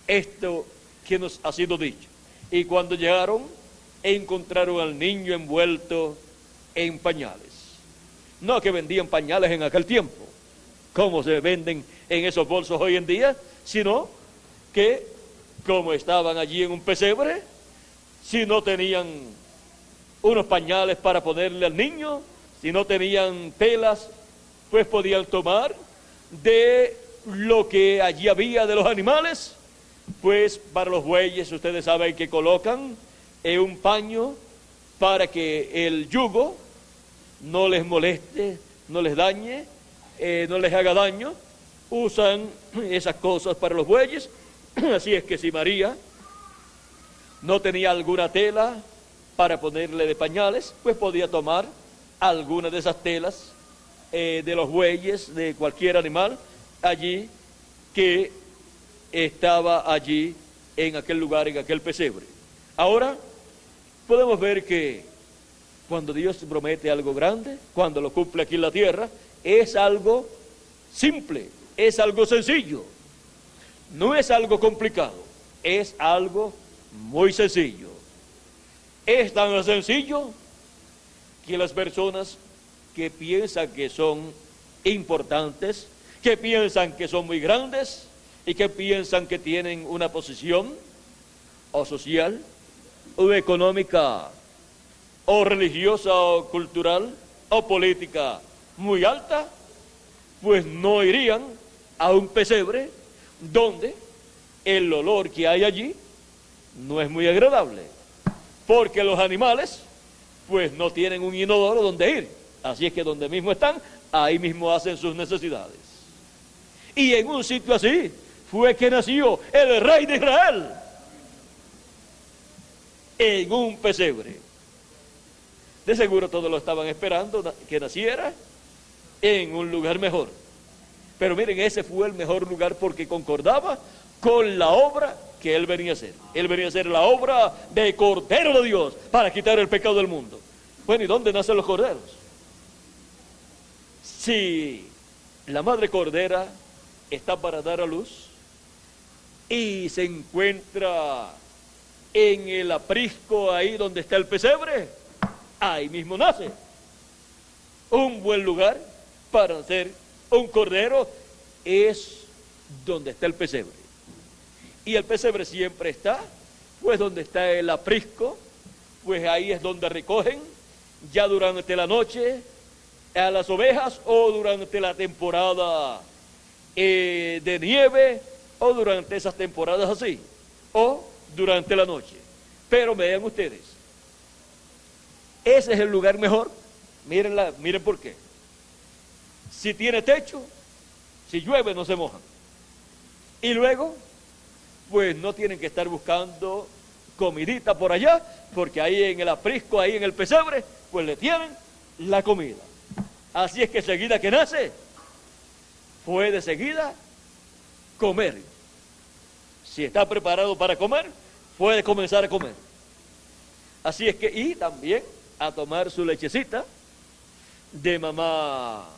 esto que nos ha sido dicho. Y cuando llegaron, encontraron al niño envuelto en pañales. No que vendían pañales en aquel tiempo, como se venden en esos bolsos hoy en día, sino que, como estaban allí en un pesebre, si no tenían unos pañales para ponerle al niño, si no tenían telas, pues podían tomar de lo que allí había de los animales. Pues para los bueyes, ustedes saben que colocan un paño para que el yugo no les moleste, no les dañe, no les haga daño. Usan esas cosas para los bueyes. Así es que si María no tenía alguna tela para ponerle de pañales, pues podía tomar alguna de esas telas de los bueyes, de cualquier animal allí que estaba allí en aquel lugar, en aquel pesebre. Ahora podemos ver que cuando Dios promete algo grande, cuando lo cumple aquí en la tierra, es algo simple, es algo sencillo, no es algo complicado, es algo muy sencillo. Es tan sencillo que las personas que piensan que son importantes, que piensan que son muy grandes y que piensan que tienen una posición o social o económica o religiosa o cultural o política muy alta, pues no irían a un pesebre donde el olor que hay allí no es muy agradable, porque los animales pues no tienen un inodoro donde ir. Así es que donde mismo están, ahí mismo hacen sus necesidades. Y en un sitio así fue que nació el Rey de Israel, en un pesebre. De seguro todos lo estaban esperando que naciera en un lugar mejor. Pero miren, ese fue el mejor lugar porque concordaba con la obra que él venía a hacer. Él venía a hacer la obra de Cordero de Dios para quitar el pecado del mundo. Bueno, ¿y dónde nacen los corderos? Si la madre cordera está para dar a luz y se encuentra en el aprisco, ahí donde está el pesebre, ahí mismo nace. Un buen lugar para hacer un cordero es donde está el pesebre. Y el pesebre siempre está, pues donde está el aprisco, pues ahí es donde recogen ya durante la noche a las ovejas, o durante la temporada de nieve, o durante esas temporadas así, o durante la noche. Pero vean ustedes, ese es el lugar mejor. Miren por qué. Si tiene techo, si llueve no se mojan. Y luego, pues no tienen que estar buscando comidita por allá, porque ahí en el aprisco, ahí en el pesebre, pues le tienen la comida. Así es que seguida que nace, puede seguida comer. Si está preparado para comer, puede comenzar a comer. Así es que, y también a tomar su lechecita de mamá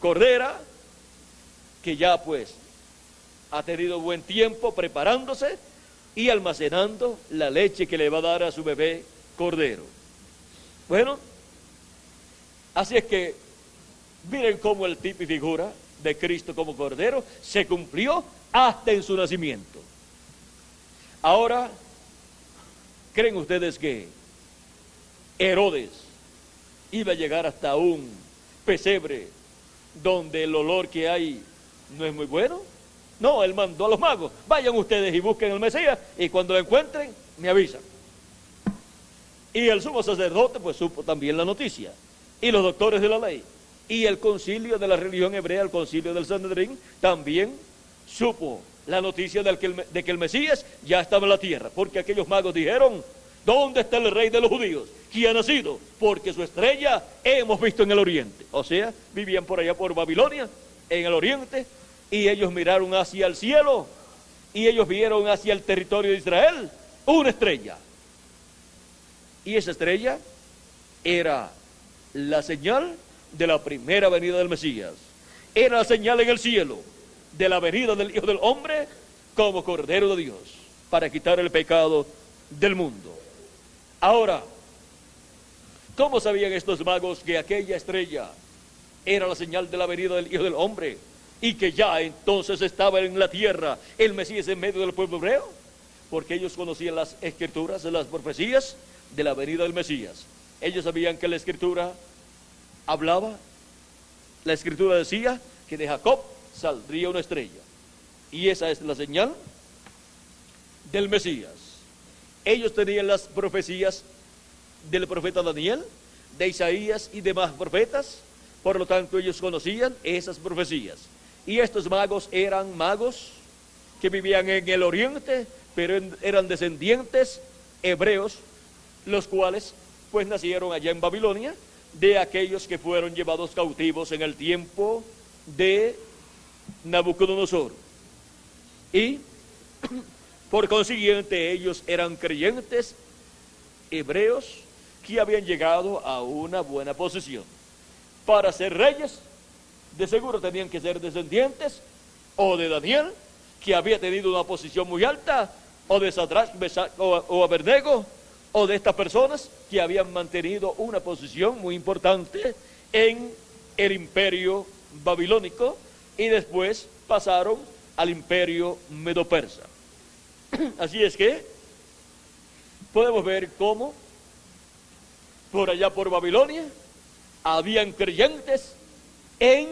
cordera, que ya pues ha tenido buen tiempo preparándose y almacenando la leche que le va a dar a su bebé cordero. Bueno, así es que miren cómo el tipo y figura de Cristo como cordero se cumplió hasta en su nacimiento. Ahora, ¿creen ustedes que Herodes iba a llegar hasta un pesebre donde el olor que hay no es muy bueno? No, él mandó a los magos: vayan ustedes y busquen al Mesías, y cuando lo encuentren, me avisan. Y el sumo sacerdote pues supo también la noticia, y los doctores de la ley, y el concilio de la religión hebrea, el concilio del Sanedrín, también supo la noticia de que el Mesías ya estaba en la tierra, porque aquellos magos dijeron: ¿dónde está el rey de los judíos? ¿Quién ha nacido? Porque su estrella hemos visto en el oriente. O sea, vivían por allá por Babilonia, en el oriente, y ellos miraron hacia el cielo, y ellos vieron hacia el territorio de Israel una estrella. Y esa estrella era la señal de la primera venida del Mesías. Era la señal en el cielo de la venida del Hijo del Hombre como Cordero de Dios, para quitar el pecado del mundo. Ahora, ¿cómo sabían estos magos que aquella estrella era la señal de la venida del Hijo del Hombre y que ya entonces estaba en la tierra el Mesías en medio del pueblo hebreo? Porque ellos conocían las escrituras, las profecías de la venida del Mesías. Ellos sabían que la escritura hablaba, la escritura decía que de Jacob saldría una estrella, y esa es la señal del Mesías. Ellos tenían las profecías del profeta Daniel, de Isaías y demás profetas, por lo tanto ellos conocían esas profecías. Y estos magos eran magos que vivían en el oriente, pero eran descendientes hebreos, los cuales pues nacieron allá en Babilonia, de aquellos que fueron llevados cautivos en el tiempo de Nabucodonosor. Y por consiguiente ellos eran creyentes hebreos que habían llegado a una buena posición. Para ser reyes, de seguro tenían que ser descendientes o de Daniel, que había tenido una posición muy alta, o de Sadrach, Mesach o Abednego, o de estas personas que habían mantenido una posición muy importante en el imperio babilónico, y después pasaron al imperio medo-persa. Así es que podemos ver cómo por allá por Babilonia habían creyentes en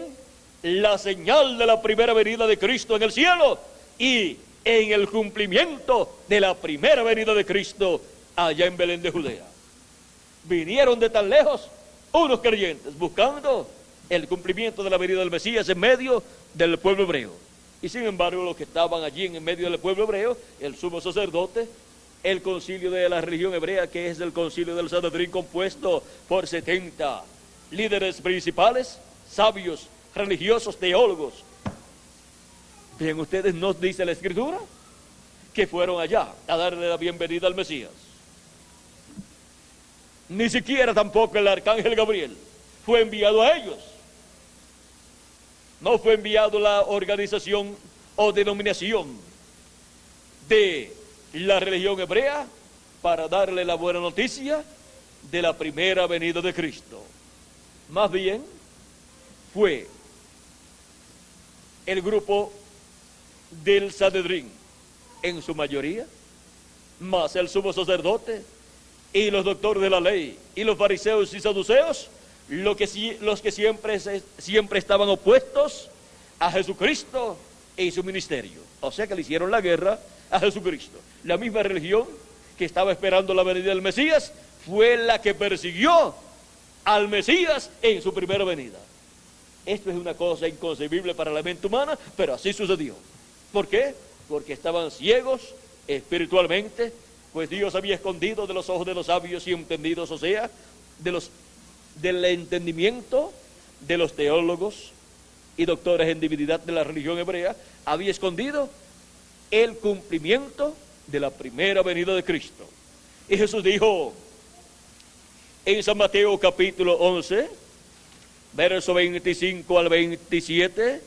la señal de la primera venida de Cristo en el cielo y en el cumplimiento de la primera venida de Cristo allá en Belén de Judea. Vinieron de tan lejos unos creyentes buscando el cumplimiento de la venida del Mesías en medio del pueblo hebreo. Y sin embargo, los que estaban allí en medio del pueblo hebreo, el sumo sacerdote, el concilio de la religión hebrea, que es el concilio del Sanedrín, compuesto por 70 líderes principales, sabios, religiosos, teólogos. Bien, ustedes, nos dice la Escritura que fueron allá a darle la bienvenida al Mesías. Ni siquiera tampoco el arcángel Gabriel fue enviado a ellos. No fue enviado la organización o denominación de la religión hebrea para darle la buena noticia de la primera venida de Cristo. Más bien fue el grupo del Sanedrín, en su mayoría, más el sumo sacerdote y los doctores de la ley y los fariseos y saduceos, los que siempre estaban opuestos a Jesucristo y su ministerio. O sea que le hicieron la guerra a Jesucristo. La misma religión que estaba esperando la venida del Mesías fue la que persiguió al Mesías en su primera venida. Esto es una cosa inconcebible para la mente humana, pero así sucedió. ¿Por qué? Porque estaban ciegos espiritualmente, pues Dios había escondido de los ojos de los sabios y entendidos, o sea, del entendimiento de los teólogos y doctores en divinidad de la religión hebrea, había escondido el cumplimiento de la primera venida de Cristo. Y Jesús dijo en San Mateo capítulo 11, verso 25 al 27,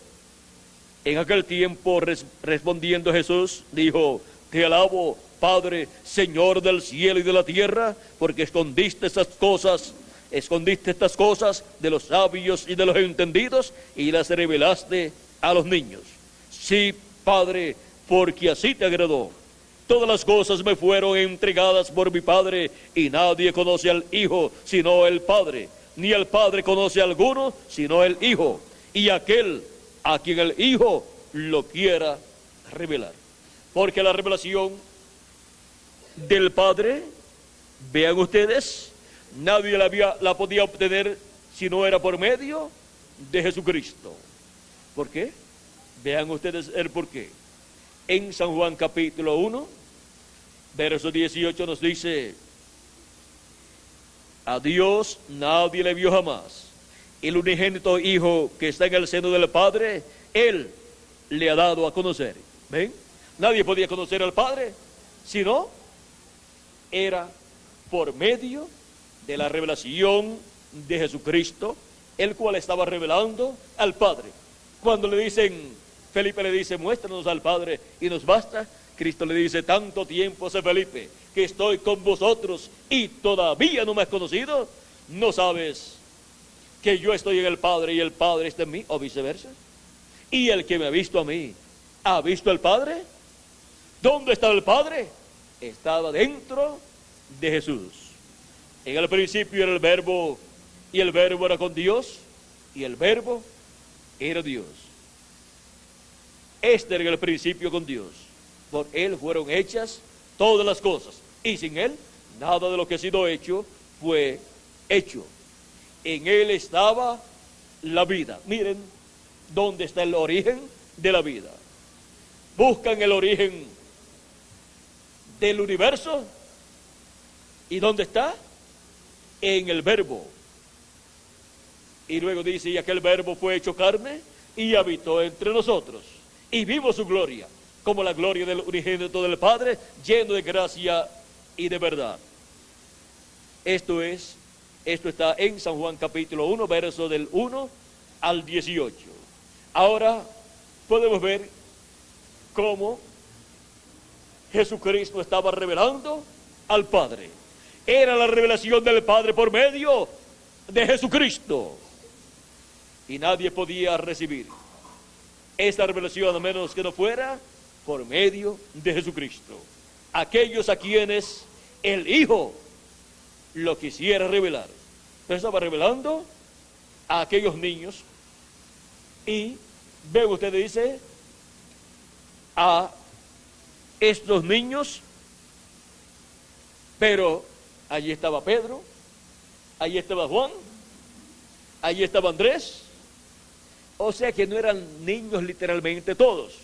En aquel tiempo respondiendo Jesús dijo: te alabo, Padre, Señor del cielo y de la tierra, porque escondiste estas cosas de los sabios y de los entendidos y las revelaste a los niños. Sí, Padre, porque así te agradó. Todas las cosas me fueron entregadas por mi Padre, y nadie conoce al Hijo sino el Padre, ni el Padre conoce a alguno sino el Hijo, y aquel a quien el Hijo lo quiera revelar. Porque la revelación del Padre, vean ustedes, nadie la podía obtener si no era por medio de Jesucristo. ¿Por qué? Vean ustedes el por qué. En San Juan capítulo 1, verso 18 nos dice: a Dios nadie le vio jamás. El unigénito Hijo que está en el seno del Padre, Él le ha dado a conocer. ¿Ven? Nadie podía conocer al Padre, sino era por medio de la revelación de Jesucristo, el cual estaba revelando al Padre. Cuando le dicen, Felipe le dice: muéstranos al Padre y nos basta, Cristo le dice: tanto tiempo hace, Felipe, que estoy con vosotros y todavía no me has conocido. ¿No sabes que yo estoy en el Padre y el Padre está en mí? O viceversa. Y el que me ha visto a mí, ¿ha visto al Padre? ¿Dónde estaba el Padre? Estaba dentro de Jesús. En el principio era el Verbo, y el Verbo era con Dios, y el Verbo era Dios. Este era el principio con Dios. Por Él fueron hechas todas las cosas, y sin Él nada de lo que ha sido hecho fue hecho. En Él estaba la vida. Miren dónde está el origen de la vida. Buscan el origen del universo. ¿Y dónde está? En el Verbo. Y luego dice: y aquel Verbo fue hecho carne y habitó entre nosotros, y vimos su gloria, como la gloria del unigénito del Padre, lleno de gracia y de verdad. Esto está en San Juan capítulo 1, verso del 1 al 18. Ahora podemos ver cómo Jesucristo estaba revelando al Padre. Era la revelación del Padre por medio de Jesucristo, y nadie podía recibir esta revelación a menos que no fuera por medio de Jesucristo. Aquellos a quienes el Hijo lo quisiera revelar. Pero estaba revelando a aquellos niños, y ven ustedes, dice: a estos niños. Pero allí estaba Pedro, allí estaba Juan, allí estaba Andrés. O sea que no eran niños literalmente todos.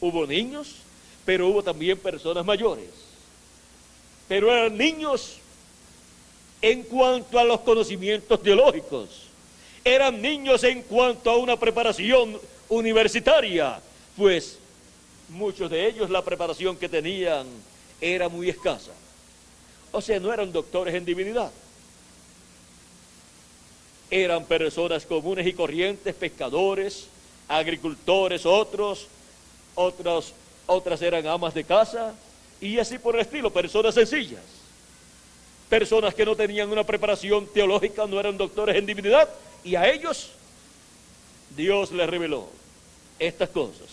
Hubo niños, pero hubo también personas mayores. Pero eran niños en cuanto a los conocimientos teológicos. Eran niños en cuanto a una preparación universitaria, pues muchos de ellos la preparación que tenían era muy escasa. O sea, no eran doctores en divinidad. Eran personas comunes y corrientes, pescadores, agricultores, otras eran amas de casa, y así por el estilo, personas sencillas. Personas que no tenían una preparación teológica, no eran doctores en divinidad, y a ellos Dios les reveló estas cosas.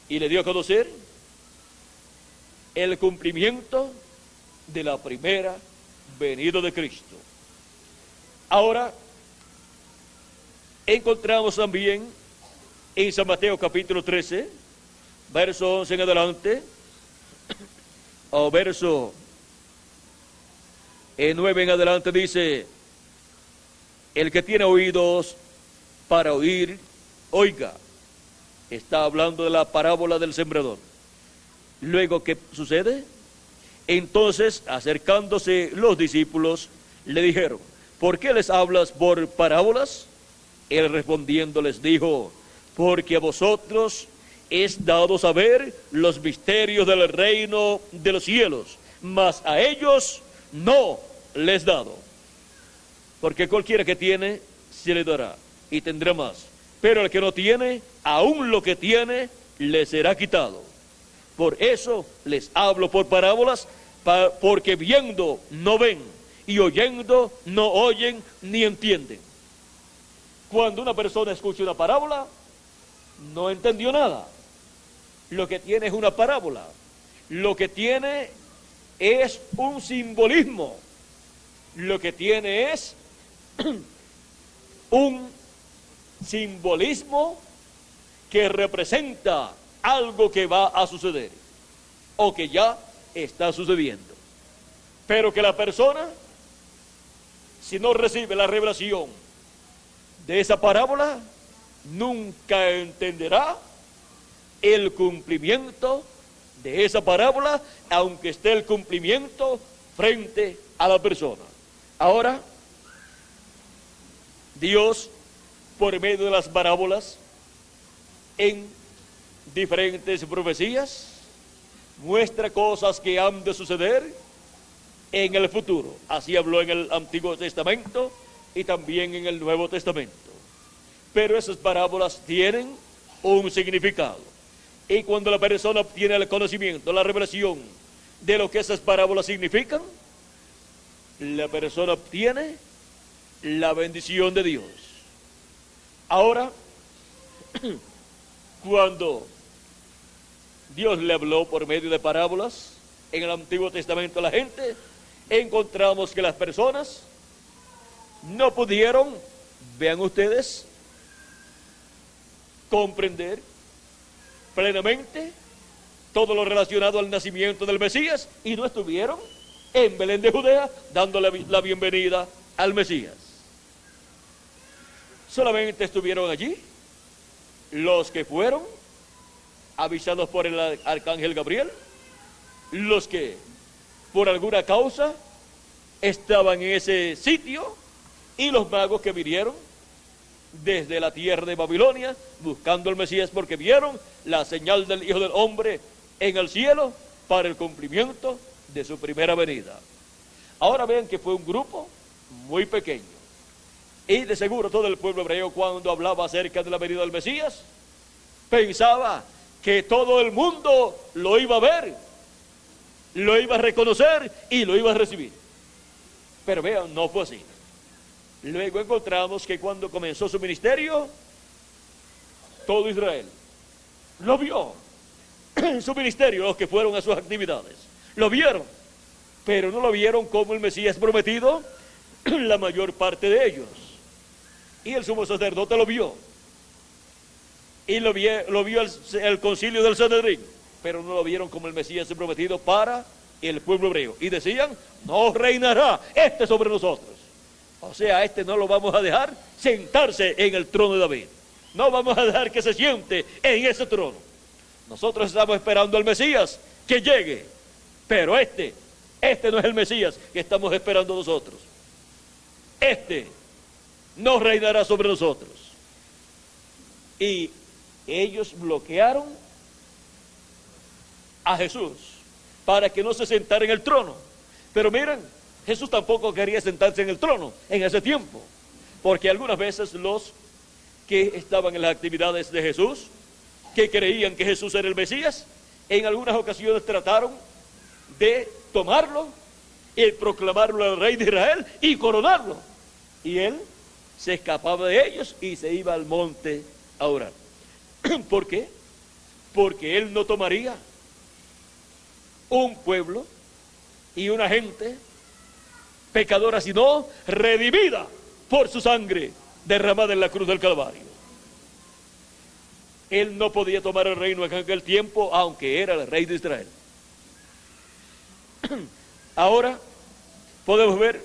Y le dio a conocer el cumplimiento de la primera venida de Cristo. Ahora, encontramos también en San Mateo capítulo 13, verso 11 en adelante, o verso 9 en adelante, dice: el que tiene oídos para oír, oiga. Está hablando de la parábola del sembrador. Luego, ¿qué sucede? Entonces, acercándose los discípulos, le dijeron: ¿por qué les hablas por parábolas? Él respondiendo les dijo: porque a vosotros es dado saber los misterios del reino de los cielos, mas a ellos no les dado. Porque cualquiera que tiene, se le dará, y tendrá más. pero el que no tiene, aún lo que tiene, le será quitado. Por eso les hablo por parábolas, porque viendo no ven, y oyendo no oyen ni entienden. Cuando una persona escucha una parábola, no entendió nada. Lo que tiene es una parábola. Lo que tiene es un simbolismo. Lo que tiene es un simbolismo que representa algo que va a suceder o que ya está sucediendo. Pero que la persona, si no recibe la revelación de esa parábola, nunca entenderá el cumplimiento de esa parábola, aunque esté el cumplimiento frente a la persona. Ahora, Dios, por medio de las parábolas, en diferentes profecías, muestra cosas que han de suceder en el futuro. Así habló en el Antiguo Testamento y también en el Nuevo Testamento. Pero esas parábolas tienen un significado. Y cuando la persona obtiene el conocimiento, la revelación de lo que esas parábolas significan, la persona obtiene la bendición de Dios. Ahora, cuando Dios le habló por medio de parábolas en el Antiguo Testamento a la gente, encontramos que las personas no pudieron, vean ustedes, comprender plenamente todo lo relacionado al nacimiento del Mesías, y no estuvieron en Belén de Judea dándole la bienvenida al Mesías. Solamente estuvieron allí los que fueron avisados por el arcángel Gabriel, los que por alguna causa estaban en ese sitio, y los magos que vinieron desde la tierra de Babilonia buscando al Mesías, porque vieron la señal del Hijo del Hombre en el cielo para el cumplimiento de su primera venida. Ahora vean que fue un grupo muy pequeño, y de seguro todo el pueblo hebreo, cuando hablaba acerca de la venida del Mesías, pensaba que todo el mundo lo iba a ver, lo iba a reconocer y lo iba a recibir. Pero vean, no fue así. Luego encontramos que cuando comenzó su ministerio, todo Israel lo vio en su ministerio, los que fueron a sus actividades, lo vieron, pero no lo vieron como el Mesías prometido, la mayor parte de ellos. Y el sumo sacerdote lo vio, y lo vio el concilio del Sanedrín, pero no lo vieron como el Mesías prometido para el pueblo hebreo. Y decían, no reinará este sobre nosotros. O sea, este no lo vamos a dejar sentarse en el trono de David. No vamos a dejar que se siente en ese trono. Nosotros estamos esperando al Mesías que llegue, pero este no es el Mesías que estamos esperando nosotros. Este no reinará sobre nosotros. Y ellos bloquearon a Jesús para que no se sentara en el trono. Pero miren, Jesús tampoco quería sentarse en el trono en ese tiempo, porque algunas veces los que estaban en las actividades de Jesús, que creían que Jesús era el Mesías, en algunas ocasiones trataron de tomarlo y proclamarlo al rey de Israel y coronarlo. Y él se escapaba de ellos y se iba al monte a orar. ¿Por qué? Porque él no tomaría un pueblo y una gente pecadora, sino redimida por su sangre derramada en la cruz del Calvario. Él no podía tomar el reino en aquel tiempo, aunque era el rey de Israel. Ahora podemos ver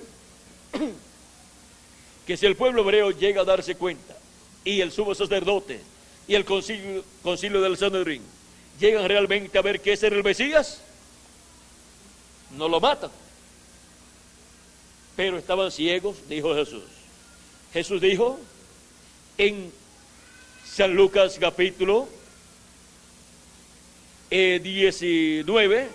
que si el pueblo hebreo llega a darse cuenta, y el sumo sacerdote y el concilio del Sanedrín llegan realmente a ver que ese era el Mesías, no lo matan. Pero estaban ciegos, dijo Jesús. Jesús dijo en San Lucas capítulo 19,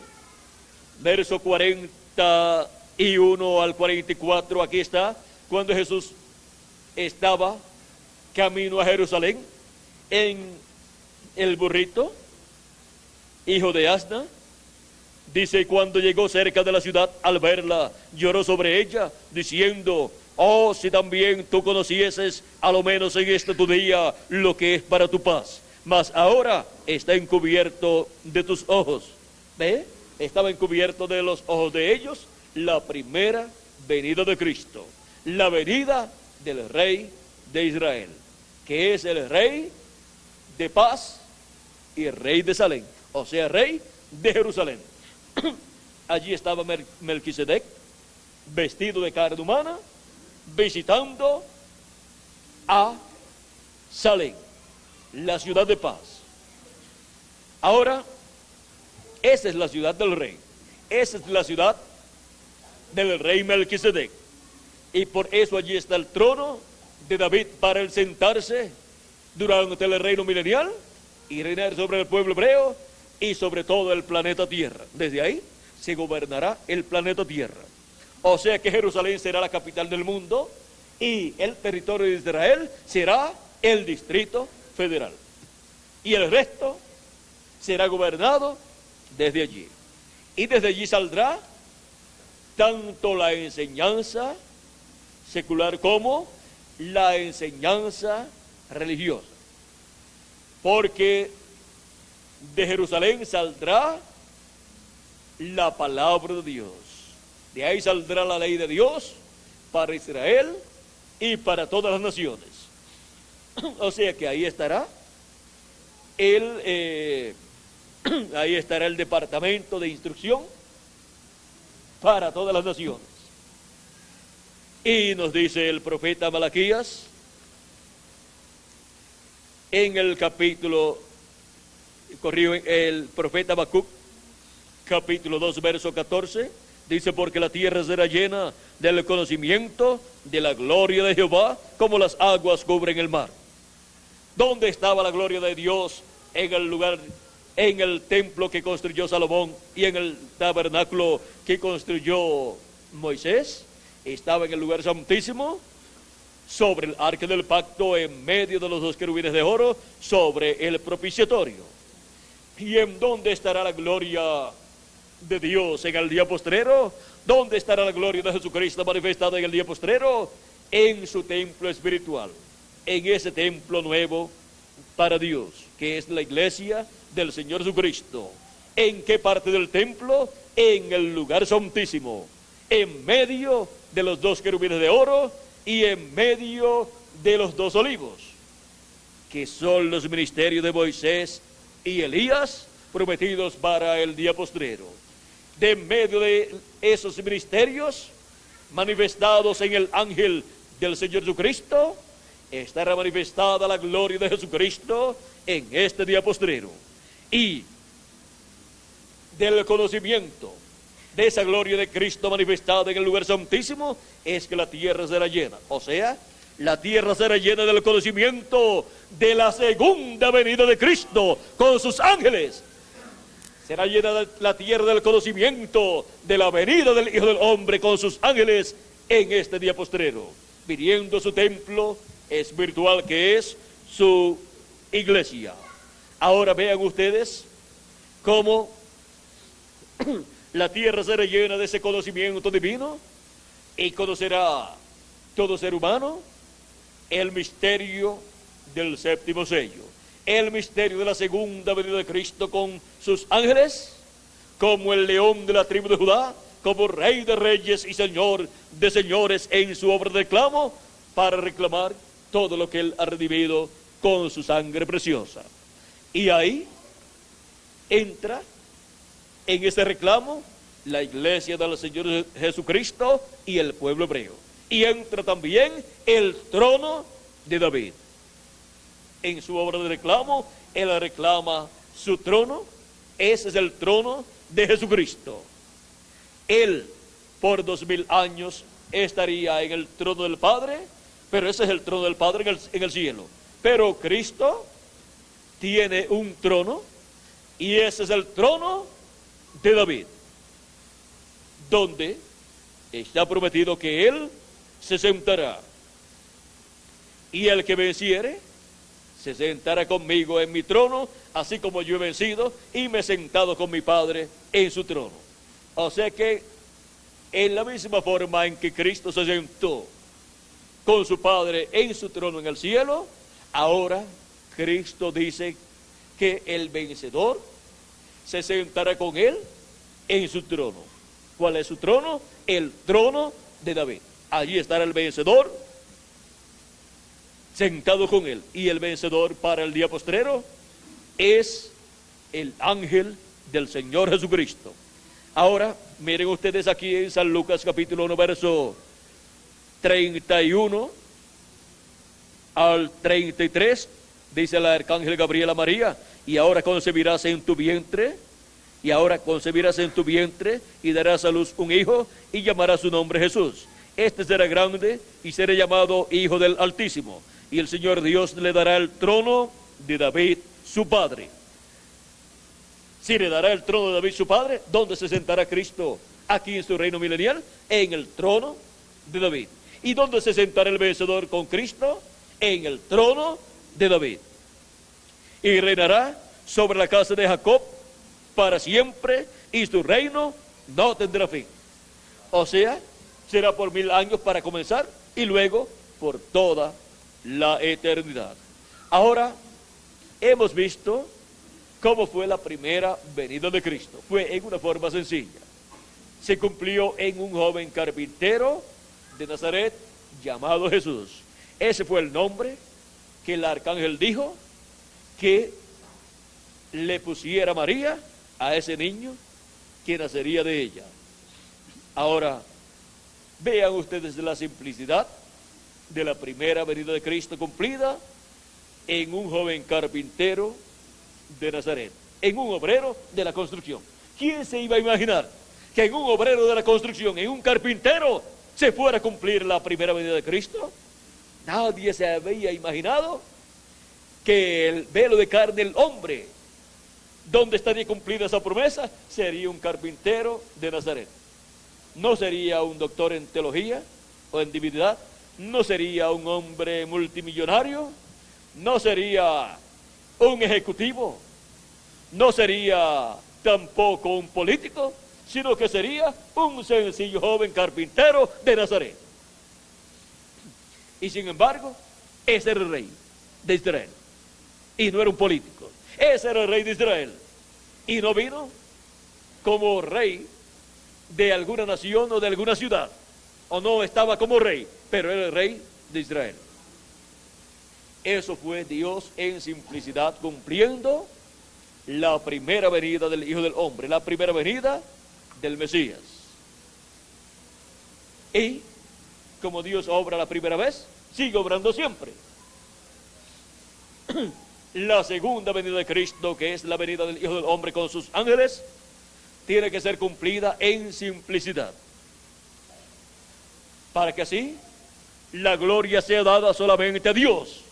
verso 41 al 44, aquí está, cuando Jesús estaba camino a Jerusalén en el burrito, hijo de asna. Dice, cuando llegó cerca de la ciudad, al verla, lloró sobre ella, diciendo, oh, si también tú conocieses, a lo menos en este tu día, lo que es para tu paz. Mas ahora está encubierto de tus ojos. ¿Ve? Estaba encubierto de los ojos de ellos la primera venida de Cristo, la venida del Rey de Israel, que es el Rey de paz y el Rey de Salem, o sea, Rey de Jerusalén. Allí estaba Melquisedec, vestido de carne humana, visitando a Salem, la ciudad de paz. Ahora, esa es la ciudad del rey, esa es la ciudad del rey Melquisedec, y por eso allí está el trono de David para él sentarse durante el reino milenial y reinar sobre el pueblo hebreo y sobre todo el planeta Tierra. Desde ahí se gobernará el planeta Tierra. O sea que Jerusalén será la capital del mundo y el territorio de Israel será el Distrito Federal. Y el resto será gobernado desde allí. Y desde allí saldrá tanto la enseñanza secular como la enseñanza religiosa. Porque de Jerusalén saldrá la palabra de Dios. De ahí saldrá la ley de Dios para Israel y para todas las naciones. O sea que ahí estará ahí estará el departamento de instrucción para todas las naciones. Y nos dice el profeta Malaquías en el el profeta Habacuc, capítulo 2, verso 14, dice, porque la tierra será llena del conocimiento de la gloria de Jehová, como las aguas cubren el mar. ¿Dónde estaba la gloria de Dios? En el lugar, en el templo que construyó Salomón y en el tabernáculo que construyó Moisés. Estaba en el lugar santísimo, sobre el arca del pacto, en medio de los dos querubines de oro, sobre el propiciatorio. ¿Y en dónde estará la gloria de Dios en el día postrero? ¿Dónde estará la gloria de Jesucristo manifestada en el día postrero? En su templo espiritual, en ese templo nuevo para Dios, que es la iglesia del Señor Jesucristo. ¿En qué parte del templo? En el lugar santísimo, en medio de los dos querubines de oro y en medio de los dos olivos, que son los ministerios de Moisés y Elías, prometidos para el día postrero. De medio de esos ministerios, manifestados en el ángel del Señor Jesucristo, estará manifestada la gloria de Jesucristo en este día postrero. Y del conocimiento de esa gloria de Cristo manifestada en el lugar santísimo, es que la tierra será llena. O sea, la tierra será llena del conocimiento de la segunda venida de Cristo con sus ángeles. Será llena la tierra del conocimiento de la venida del Hijo del Hombre con sus ángeles en este día postrero, viniendo su templo espiritual, que es su iglesia. Ahora vean ustedes cómo la tierra será llena de ese conocimiento divino y conocerá todo ser humano el misterio del séptimo sello, el misterio de la segunda venida de Cristo con sus ángeles, como el león de la tribu de Judá, como rey de reyes y señor de señores en su obra de reclamo, para reclamar todo lo que él ha redimido con su sangre preciosa. Y ahí entra en ese reclamo la iglesia del Señor Jesucristo y el pueblo hebreo. Y entra también el trono de David. En su obra de reclamo, él reclama su trono. Ese es el trono de Jesucristo. Él, por 2000 años, estaría en el trono del Padre, pero ese es el trono del Padre en el cielo. Pero Cristo tiene un trono, y ese es el trono de David, donde está prometido que él se sentará. Y el que venciere se sentará conmigo en mi trono, así como yo he vencido y me he sentado con mi Padre en su trono. O sea que en la misma forma en que Cristo se sentó con su Padre en su trono en el cielo, ahora Cristo dice que el vencedor se sentará con él en su trono. ¿Cuál es su trono? El trono de David. Allí estará el vencedor sentado con él. Y el vencedor para el día postrero es el ángel del Señor Jesucristo. Ahora, miren ustedes aquí en San Lucas capítulo 1, verso 31 al 33, dice el arcángel Gabriel a María, y ahora concebirás en tu vientre, y darás a luz un hijo, y llamarás su nombre Jesús. Este será grande, y será llamado Hijo del Altísimo, y el Señor Dios le dará el trono de David, su padre. Si le dará el trono de David, su padre, ¿dónde se sentará Cristo aquí en su reino milenial? En el trono de David. ¿Y dónde se sentará el vencedor con Cristo? En el trono de David. Y reinará sobre la casa de Jacob para siempre, y su reino no tendrá fin. O sea, será por 1000 años para comenzar, y luego por toda la eternidad. Ahora, hemos visto cómo fue la primera venida de Cristo. Fue en una forma sencilla. Se cumplió en un joven carpintero de Nazaret llamado Jesús. Ese fue el nombre que el arcángel dijo que le pusiera María a ese niño que nacería de ella. Ahora, vean ustedes la simplicidad de la primera venida de Cristo cumplida en un joven carpintero de Nazaret, en un obrero de la construcción. ¿Quién se iba a imaginar que en un obrero de la construcción, en un carpintero, se fuera a cumplir la primera venida de Cristo? Nadie se había imaginado que el velo de carne del hombre, donde estaría cumplida esa promesa, sería un carpintero de Nazaret. No sería un doctor en teología o en divinidad, no sería un hombre multimillonario, no sería un ejecutivo, no sería tampoco un político, sino que sería un sencillo joven carpintero de Nazaret. Y sin embargo, ese era el rey de Israel, y no era un político. Ese era el rey de Israel, y no vino como rey de alguna nación o de alguna ciudad, o no estaba como rey, pero era el rey de Israel. Eso fue Dios en simplicidad cumpliendo la primera venida del Hijo del Hombre, la primera venida del Mesías. Y como Dios obra la primera vez, sigue obrando siempre. La segunda venida de Cristo, que es la venida del Hijo del Hombre con sus ángeles, tiene que ser cumplida en simplicidad, para que así la gloria sea dada solamente a Dios.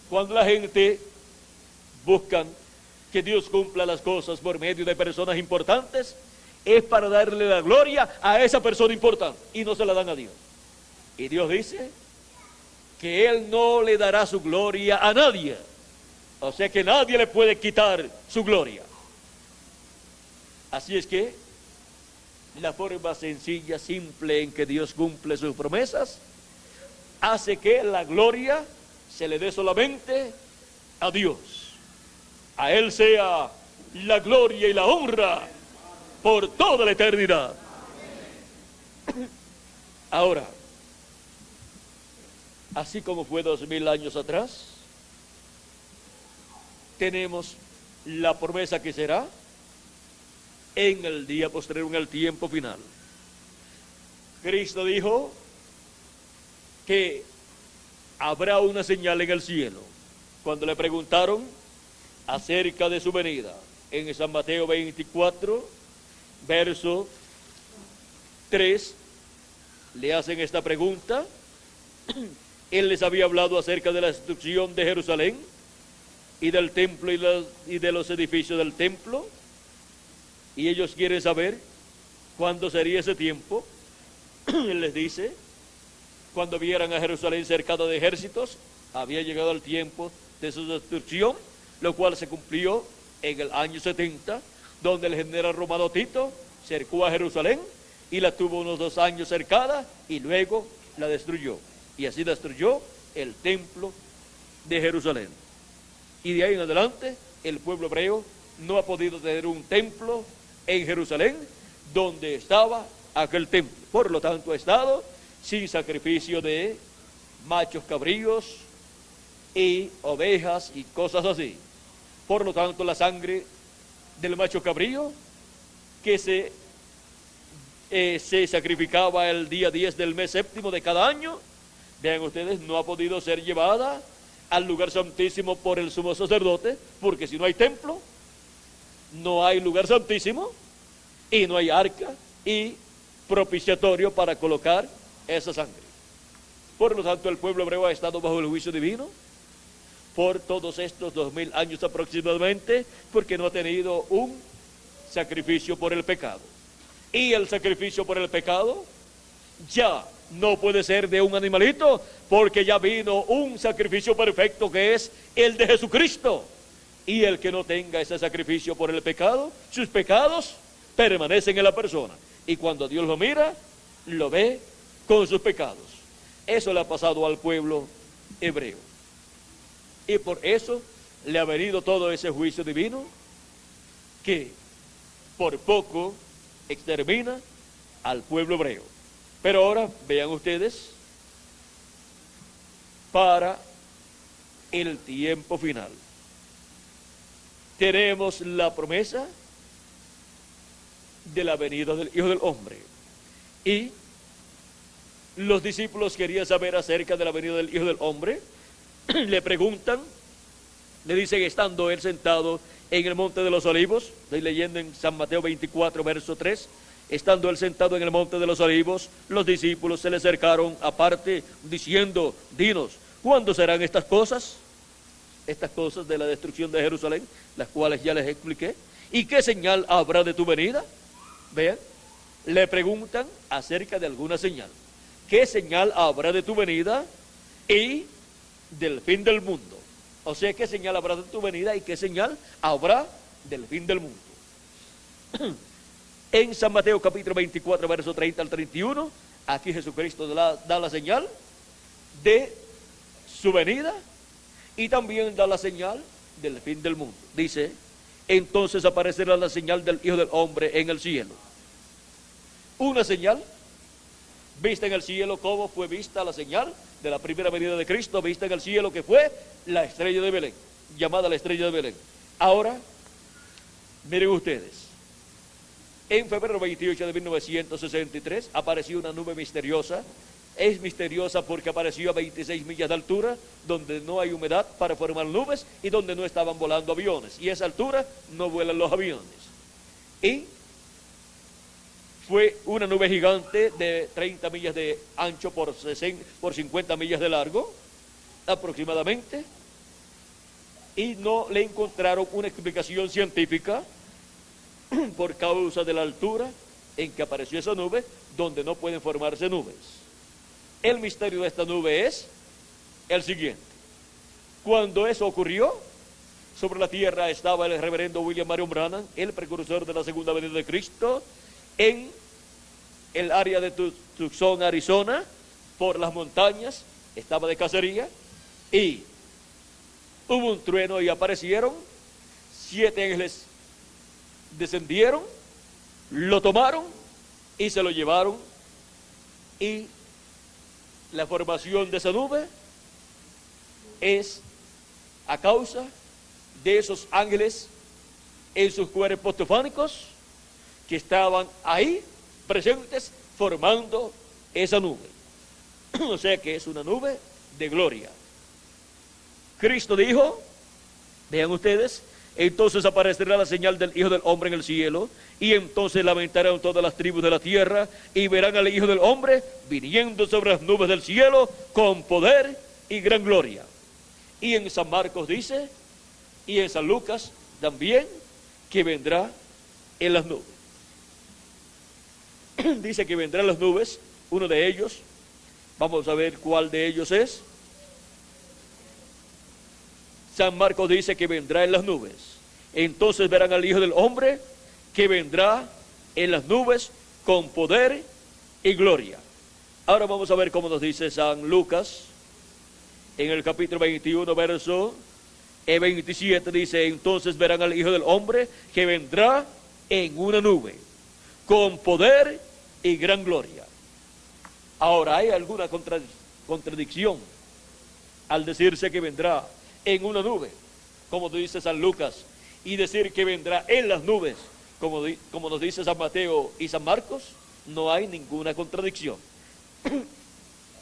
Cuando la gente busca que Dios cumpla las cosas por medio de personas importantes, es para darle la gloria a esa persona importante, y no se la dan a Dios. Y Dios dice que Él no le dará su gloria a nadie, o sea que nadie le puede quitar su gloria. Así es que la forma sencilla, simple en que Dios cumple sus promesas, hace que la gloria se le dé solamente a Dios. A Él sea la gloria y la honra por toda la eternidad. Ahora, así como fue 2000 años atrás, tenemos la promesa que será en el día posterior, en el tiempo final. Cristo dijo que habrá una señal en el cielo. Cuando le preguntaron acerca de su venida, en San Mateo 24, verso 3, le hacen esta pregunta. Él les había hablado acerca de la destrucción de Jerusalén y del templo y de los edificios del templo, y ellos quieren saber cuándo sería ese tiempo. Él les dice cuando vieran a Jerusalén cercada de ejércitos, había llegado el tiempo de su destrucción, lo cual se cumplió en el año 70, donde el general romano Tito cercó a Jerusalén y la tuvo unos 2 años cercada y luego la destruyó. Y así destruyó el templo de Jerusalén. Y de ahí en adelante, el pueblo hebreo no ha podido tener un templo en Jerusalén donde estaba aquel templo. Por lo tanto, ha estado sin sacrificio de machos cabríos y ovejas y cosas así. Por lo tanto, la sangre del macho cabrío que se sacrificaba el día 10 del mes séptimo de cada año, vean ustedes, no ha podido ser llevada al lugar santísimo por el sumo sacerdote, porque si no hay templo, no hay lugar santísimo y no hay arca y propiciatorio para colocar esa sangre. Por lo tanto, el pueblo hebreo ha estado bajo el juicio divino por todos estos 2000 años aproximadamente, porque no ha tenido un sacrificio por el pecado. Y el sacrificio por el pecado ya no puede ser de un animalito, porque ya vino un sacrificio perfecto que es el de Jesucristo. Y el que no tenga ese sacrificio por el pecado, sus pecados permanecen en la persona. Y cuando Dios lo mira, lo ve con sus pecados. Eso le ha pasado al pueblo hebreo. Y por eso le ha venido todo ese juicio divino que por poco extermina al pueblo hebreo. Pero ahora vean ustedes, para el tiempo final, tenemos la promesa de la venida del Hijo del Hombre. Y los discípulos querían saber acerca de la venida del Hijo del Hombre. Le preguntan, le dicen, estando él sentado en el monte de los olivos, estoy leyendo en San Mateo 24, verso 3, estando él sentado en el monte de los olivos, los discípulos se le acercaron aparte, diciendo, dinos, ¿cuándo serán estas cosas? Estas cosas de la destrucción de Jerusalén, las cuales ya les expliqué. ¿Y qué señal habrá de tu venida? Vean, le preguntan acerca de alguna señal. ¿Qué señal habrá de tu venida y del fin del mundo? O sea, ¿qué señal habrá de tu venida y qué señal habrá del fin del mundo? En San Mateo capítulo 24, verso 30 al 31, aquí Jesucristo da la señal de su venida y también da la señal del fin del mundo. Dice, entonces aparecerá la señal del Hijo del Hombre en el cielo. Una señal vista en el cielo. ¿Cómo fue vista la señal de la primera venida de Cristo? Vista en el cielo, que fue la estrella de Belén, llamada la estrella de Belén. Ahora, miren ustedes, en febrero 28 de 1963 apareció una nube misteriosa. Es misteriosa porque apareció a 26 millas de altura, donde no hay humedad para formar nubes y donde no estaban volando aviones. Y a esa altura no vuelan los aviones. Y fue una nube gigante de 30 millas de ancho por 50 millas de largo, aproximadamente. Y no le encontraron una explicación científica por causa de la altura en que apareció esa nube, donde no pueden formarse nubes. El misterio de esta nube es el siguiente. Cuando eso ocurrió, sobre la tierra estaba el reverendo William Marion Branham, el precursor de la segunda venida de Cristo, en el área de Tucson, Arizona, por las montañas, estaba de cacería, y hubo un trueno y aparecieron 7 ángeles, descendieron, lo tomaron y se lo llevaron, y la formación de esa nube es a causa de esos ángeles en sus cuerpos teofánicos que estaban ahí presentes formando esa nube. O sea que es una nube de gloria. Cristo dijo, vean ustedes, entonces aparecerá la señal del Hijo del Hombre en el cielo, y entonces lamentarán todas las tribus de la tierra, y verán al Hijo del Hombre viniendo sobre las nubes del cielo, con poder y gran gloria. Y en San Marcos dice, y en San Lucas también, que vendrá en las nubes. Dice que vendrá en las nubes, uno de ellos, Vamos a ver cuál de ellos es. San Marcos dice que vendrá en las nubes. Entonces verán al Hijo del Hombre que vendrá en las nubes con poder y gloria. Ahora vamos a ver cómo nos dice San Lucas en el capítulo 21, verso 27, dice: entonces verán al Hijo del Hombre que vendrá en una nube con poder y gran gloria. Ahora, ¿hay alguna contradicción al decirse que vendrá en una nube, como dice San Lucas, y decir que vendrá en las nubes, como nos dice San Mateo y San Marcos? No hay ninguna contradicción.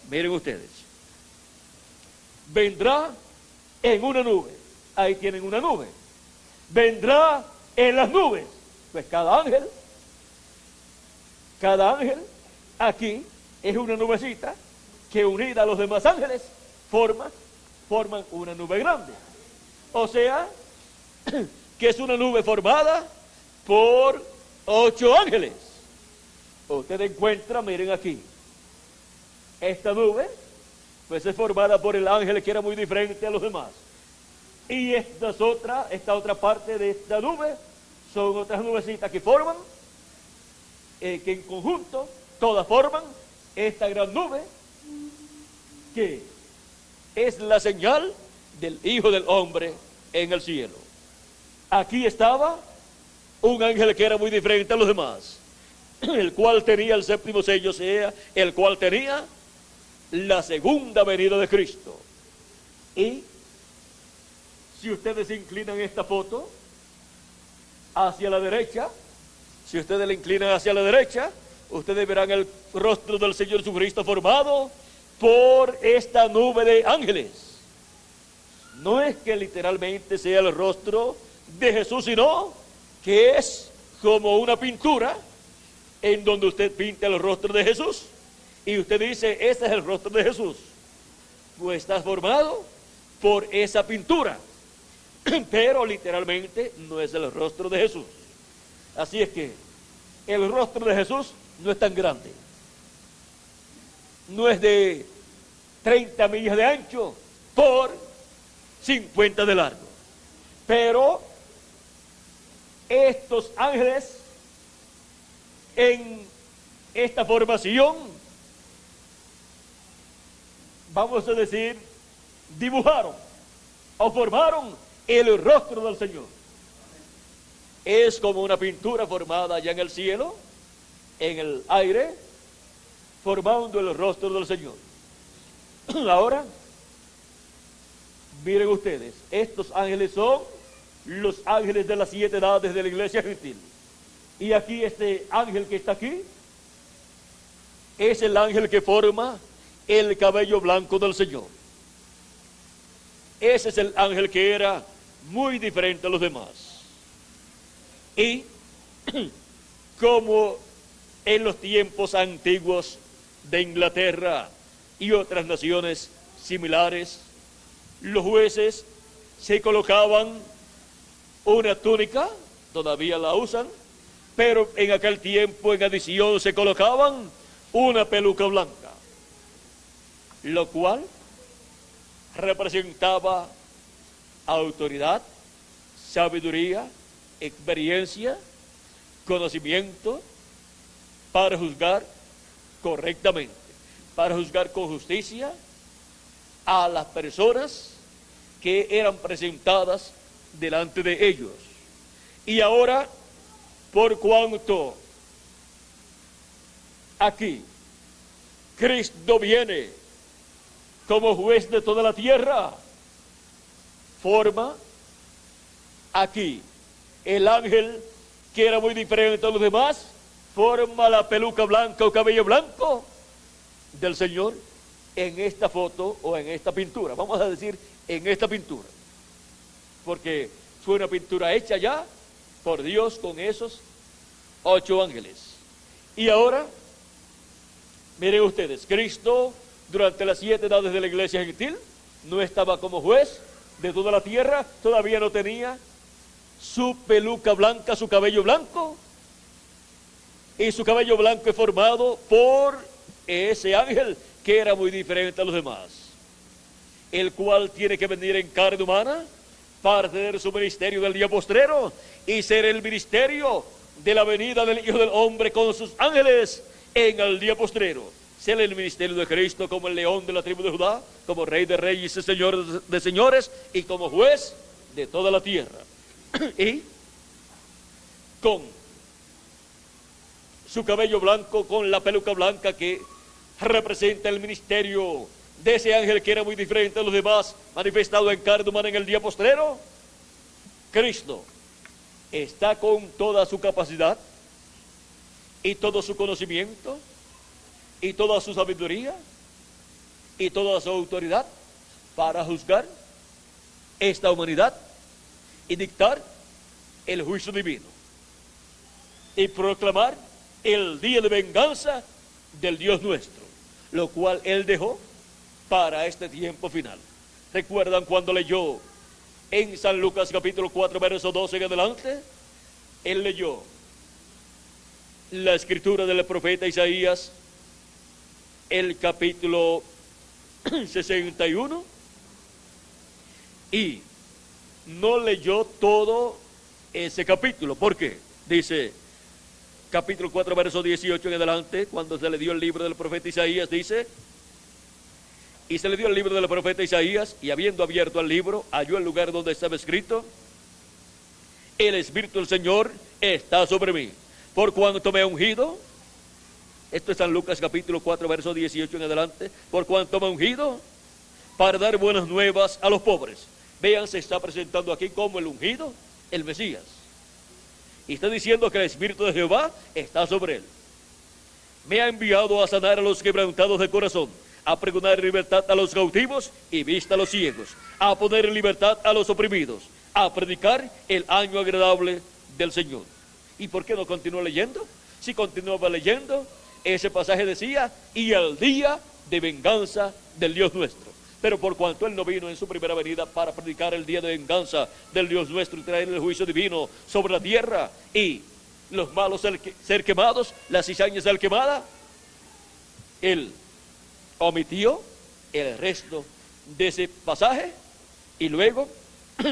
Miren ustedes, vendrá en una nube, ahí tienen una nube. Vendrá en las nubes, pues cada ángel aquí es una nubecita que, unida a los demás ángeles, forman una nube grande. O sea, que es una nube formada por 8 ángeles. Ustedes encuentran, miren aquí, esta nube, pues es formada por el ángel que era muy diferente a los demás. Y esta otra parte de esta nube son otras nubecitas que forman, que en conjunto todas forman esta gran nube, que es la señal del Hijo del Hombre en el cielo. Aquí estaba un ángel que era muy diferente a los demás, el cual tenía el séptimo sello, o sea, el cual tenía la segunda venida de Cristo. Y si ustedes inclinan esta foto hacia la derecha, si ustedes la inclinan hacia la derecha, ustedes verán el rostro del Señor Jesucristo formado por esta nube de ángeles. No es que literalmente sea el rostro de Jesús, sino que es como una pintura en donde usted pinta el rostro de Jesús y usted dice: este es el rostro de Jesús. Pues está formado por esa pintura, pero literalmente no es el rostro de Jesús. Así es que el rostro de Jesús no es tan grande, no es de 30 millas de ancho por 50 de largo, pero estos ángeles en esta formación, vamos a decir, dibujaron o formaron el rostro del Señor. Es como una pintura formada allá en el cielo, en el aire, formando el rostro del Señor. Ahora, miren ustedes, estos ángeles son los ángeles de las 7 edades de la iglesia gentil. Y aquí este ángel que está aquí es el ángel que forma el cabello blanco del Señor. Ese es el ángel que era muy diferente a los demás. Y como en los tiempos antiguos de Inglaterra y otras naciones similares, los jueces se colocaban una túnica, todavía la usan, pero en aquel tiempo en adición se colocaban una peluca blanca, lo cual representaba autoridad, sabiduría, experiencia, conocimiento para juzgar correctamente, para juzgar con justicia a las personas que eran presentadas delante de ellos. Y ahora, por cuanto aquí Cristo viene como juez de toda la tierra, forma aquí el ángel que era muy diferente a los demás, forma la peluca blanca o cabello blanco del Señor en esta foto o en esta pintura. Vamos a decir en esta pintura, porque fue una pintura hecha ya por Dios con esos 8 ángeles. Y ahora, miren ustedes, Cristo durante las 7 edades de la iglesia gentil no estaba como juez de toda la tierra, todavía no tenía su peluca blanca, su cabello blanco, y su cabello blanco es formado por ese ángel que era muy diferente a los demás, el cual tiene que venir en carne humana para tener su ministerio del día postrero y ser el ministerio de la venida del Hijo del Hombre con sus ángeles en el día postrero. Ser el ministerio de Cristo como el león de la tribu de Judá, como Rey de reyes y Señor de señores, y como juez de toda la tierra. Y con su cabello blanco, con la peluca blanca que representa el ministerio de ese ángel que era muy diferente a los demás, manifestado en carne humana en el día postrero, Cristo está con toda su capacidad y todo su conocimiento y toda su sabiduría y toda su autoridad para juzgar esta humanidad y dictar el juicio divino y proclamar el día de venganza del Dios nuestro, lo cual Él dejó para este tiempo final. ¿Recuerdan cuando leyó en San Lucas capítulo 4, verso 12 en adelante? Él leyó la escritura del profeta Isaías, el capítulo 61, y no leyó todo ese capítulo. ¿Por qué? Dice, capítulo 4, verso 18 en adelante, cuando se le dio el libro del profeta Isaías, dice: y se le dio el libro del profeta Isaías, y habiendo abierto el libro, halló el lugar donde estaba escrito: el Espíritu del Señor está sobre mí, por cuanto me ha ungido. Esto es San Lucas capítulo 4, verso 18 en adelante. Por cuanto me ha ungido para dar buenas nuevas a los pobres. Vean, se está presentando aquí como el ungido, el Mesías. Y está diciendo que el Espíritu de Jehová está sobre él. Me ha enviado a sanar a los quebrantados de corazón, a pregonar libertad a los cautivos y vista a los ciegos, a poner en libertad a los oprimidos, a predicar el año agradable del Señor. ¿Y por qué no continúa leyendo? Si continuaba leyendo, ese pasaje decía: y el día de venganza del Dios nuestro. Pero por cuanto Él no vino en su primera venida para predicar el día de venganza del Dios nuestro y traer el juicio divino sobre la tierra y los malos ser quemados, la cizaña ser quemada, Él omitió el resto de ese pasaje y luego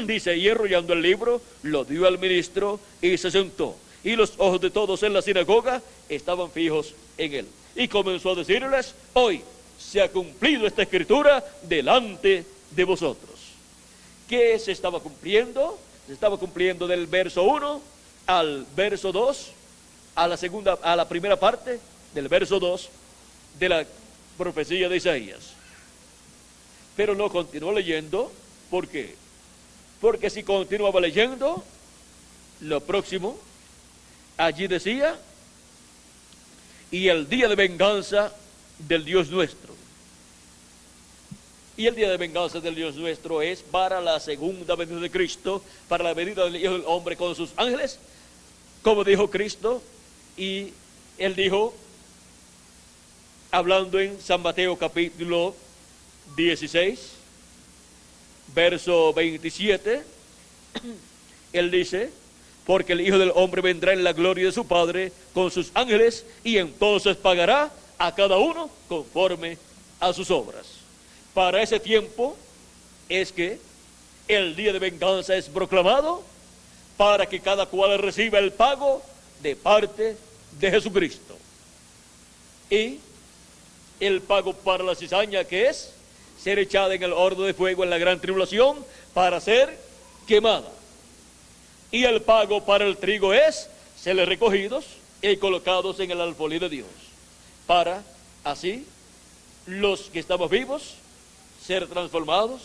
dice: y enrollando el libro, lo dio al ministro y se sentó. Y los ojos de todos en la sinagoga estaban fijos en él. Y comenzó a decirles: hoy se ha cumplido esta escritura delante de vosotros. ¿Qué se estaba cumpliendo? Se estaba cumpliendo del verso 1 al verso 2, a la primera parte del verso 2 de la profecía de Isaías. Pero no continuó leyendo. ¿Por qué? Porque si continuaba leyendo, lo próximo allí decía: y el día de venganza del Dios nuestro. Y el día de venganza del Dios nuestro es para la segunda venida de Cristo, para la venida del Hijo del Hombre con sus ángeles, como dijo Cristo. Y Él dijo, hablando en San Mateo capítulo 16, verso 27, Él dice: porque el Hijo del Hombre vendrá en la gloria de su Padre con sus ángeles, y entonces pagará a cada uno conforme a sus obras. Para ese tiempo es que el día de venganza es proclamado, para que cada cual reciba el pago de parte de Jesucristo. Y el pago para la cizaña, que es ser echada en el horno de fuego en la gran tribulación para ser quemada. Y el pago para el trigo es ser recogidos y colocados en el alfolí de Dios, para así los que estamos vivos ser transformados,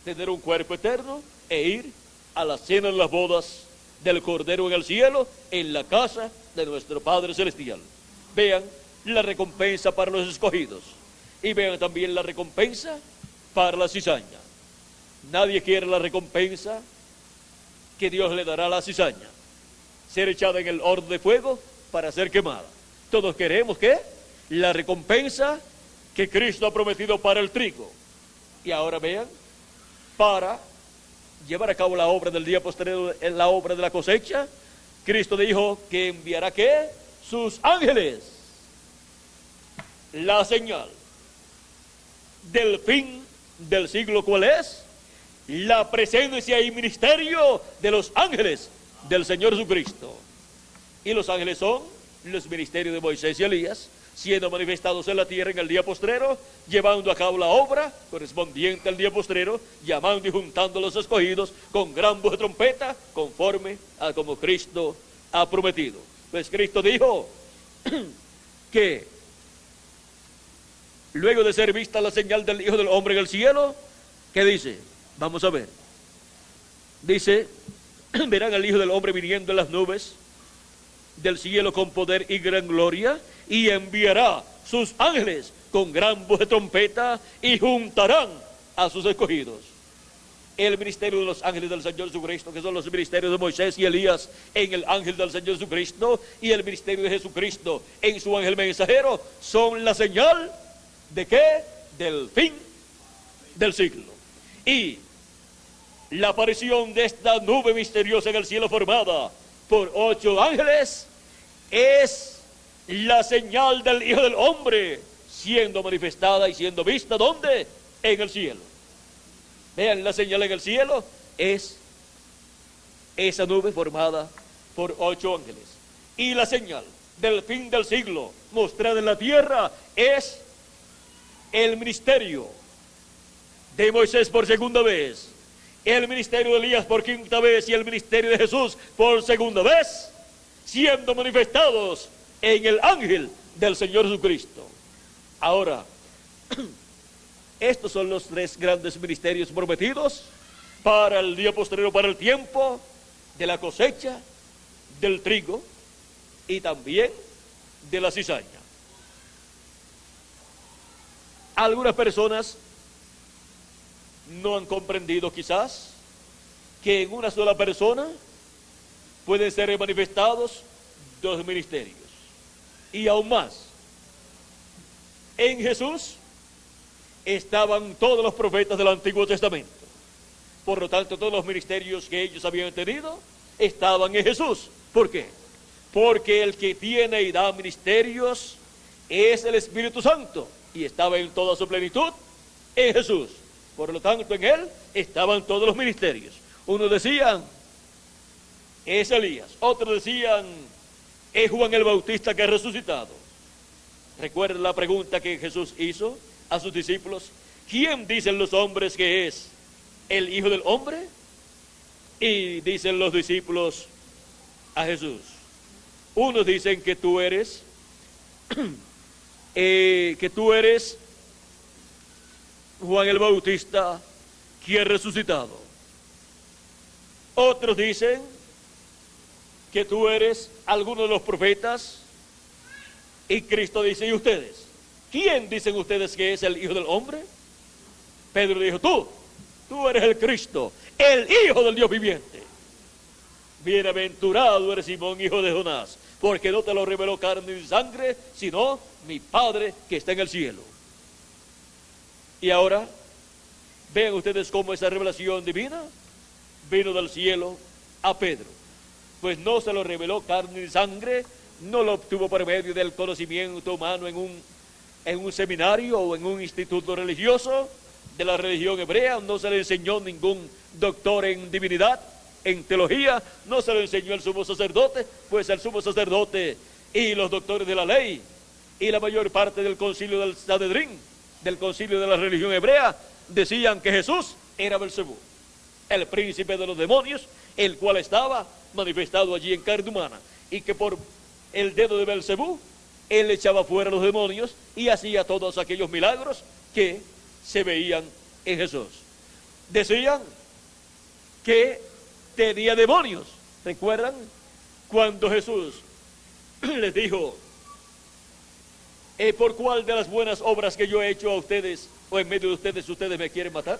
tener un cuerpo eterno e ir a la cena de las bodas del Cordero en el cielo, en la casa de nuestro Padre Celestial. Vean la recompensa para los escogidos y vean también la recompensa para la cizaña. Nadie quiere la recompensa que Dios le dará a la cizaña: ser echada en el horno de fuego para ser quemada. Todos queremos que la recompensa que Cristo ha prometido para el trigo. Y ahora vean, para llevar a cabo la obra del día posterior, la obra de la cosecha, Cristo dijo que enviará ¿qué? Sus ángeles. La señal del fin del siglo, ¿cuál es? La presencia y ministerio de los ángeles del Señor Jesucristo. Y los ángeles son los ministerios de Moisés y Elías, siendo manifestados en la tierra en el día postrero, llevando a cabo la obra correspondiente al día postrero, llamando y juntando a los escogidos con gran voz de trompeta, conforme a como Cristo ha prometido. Pues Cristo dijo que luego de ser vista la señal del Hijo del Hombre en el cielo, ¿qué dice? Vamos a ver. Dice, verán al Hijo del Hombre viniendo en las nubes del cielo con poder y gran gloria, y enviará sus ángeles con gran voz de trompeta y juntarán a sus escogidos. El ministerio de los ángeles del Señor Jesucristo, que son los ministerios de Moisés y Elías en el ángel del Señor Jesucristo, y el ministerio de Jesucristo en su ángel mensajero, son la señal ¿de qué? Del fin del siglo. Y la aparición de esta nube misteriosa en el cielo formada por 8 ángeles es la señal del Hijo del Hombre siendo manifestada y siendo vista, ¿dónde? En el cielo. Vean, la señal en el cielo es esa nube formada por 8 ángeles. Y la señal del fin del siglo mostrada en la tierra es el ministerio de Moisés por segunda vez, el ministerio de Elías por quinta vez y el ministerio de Jesús por segunda vez, siendo manifestados en el ángel del Señor Jesucristo. Ahora, estos son los 3 grandes ministerios prometidos para el día posterior, para el tiempo de la cosecha del trigo y también de la cizaña. Algunas personas no han comprendido quizás que en una sola persona pueden ser manifestados 2 ministerios. Y aún más, en Jesús estaban todos los profetas del Antiguo Testamento. Por lo tanto, todos los ministerios que ellos habían tenido estaban en Jesús. ¿Por qué? Porque el que tiene y da ministerios es el Espíritu Santo, y estaba en toda su plenitud en Jesús. Por lo tanto, en él estaban todos los ministerios. Unos decían, es Elías. Otros decían, es Juan el Bautista que ha resucitado. Recuerden la pregunta que Jesús hizo a sus discípulos: ¿quién dicen los hombres que es el Hijo del Hombre? Y dicen los discípulos a Jesús, unos dicen que tú eres Juan el Bautista que ha resucitado. Otros dicen que tú eres alguno de los profetas. Y Cristo dice, ¿y ustedes? ¿Quién dicen ustedes que es el Hijo del Hombre? Pedro dijo, tú eres el Cristo, el Hijo del Dios viviente. Bienaventurado eres Simón, hijo de Jonás, porque no te lo reveló carne ni sangre, sino mi Padre que está en el cielo. Y ahora, vean ustedes cómo esa revelación divina vino del cielo a Pedro. Pues no se lo reveló carne ni sangre, no lo obtuvo por medio del conocimiento humano en un seminario o en un instituto religioso de la religión hebrea. No se le enseñó ningún doctor en divinidad, en teología, no se lo enseñó el sumo sacerdote, pues el sumo sacerdote y los doctores de la ley y la mayor parte del concilio del Sanedrín, del concilio de la religión hebrea, decían que Jesús era Belcebú, el príncipe de los demonios, el cual estaba manifestado allí en carne humana, y que por el dedo de Belcebú él echaba fuera a los demonios y hacía todos aquellos milagros que se veían en Jesús. Decían que tenía demonios. ¿Recuerdan cuando Jesús les dijo, ¿por cuál de las buenas obras que yo he hecho a ustedes o en medio de ustedes me quieren matar?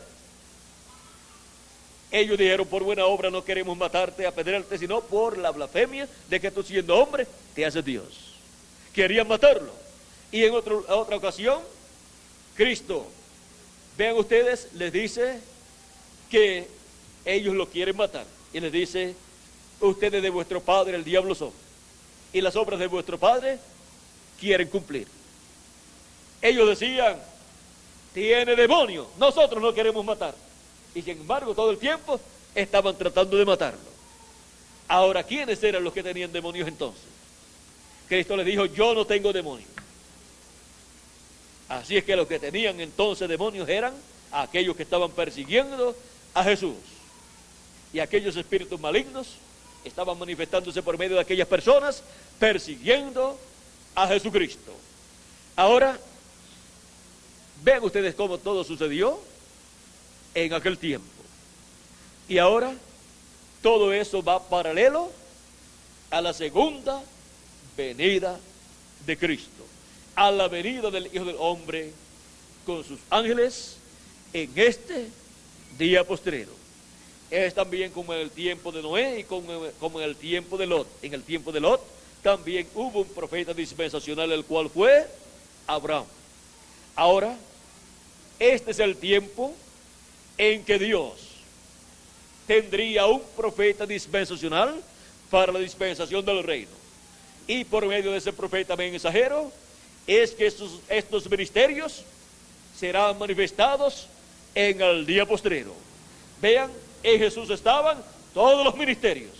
Ellos dijeron, por buena obra no queremos matarte, apedrearte, sino por la blasfemia de que tú, siendo hombre, te haces Dios. Querían matarlo. Y en otra ocasión, Cristo, vean ustedes, les dice que ellos lo quieren matar. Y les dice, ustedes de vuestro padre el diablo son, y las obras de vuestro padre quieren cumplir. Ellos decían, tiene demonio, nosotros no queremos matar. Y sin embargo, todo el tiempo estaban tratando de matarlo. Ahora, ¿quiénes eran los que tenían demonios entonces? Cristo les dijo, yo no tengo demonios. Así es que los que tenían entonces demonios eran aquellos que estaban persiguiendo a Jesús. Y aquellos espíritus malignos estaban manifestándose por medio de aquellas personas persiguiendo a Jesucristo. Ahora, vean ustedes cómo todo sucedió en aquel tiempo. Y ahora, todo eso va paralelo a la segunda venida de Cristo, a la venida del Hijo del Hombre con sus ángeles en este día postrero. Es también como en el tiempo de Noé y como en el tiempo de Lot. En el tiempo de Lot también hubo un profeta dispensacional, el cual fue Abraham. Ahora, este es el tiempo en que Dios tendría un profeta dispensacional para la dispensación del reino. Y por medio de ese profeta mensajero es que estos ministerios serán manifestados en el día postrero. Vean, en Jesús estaban todos los ministerios,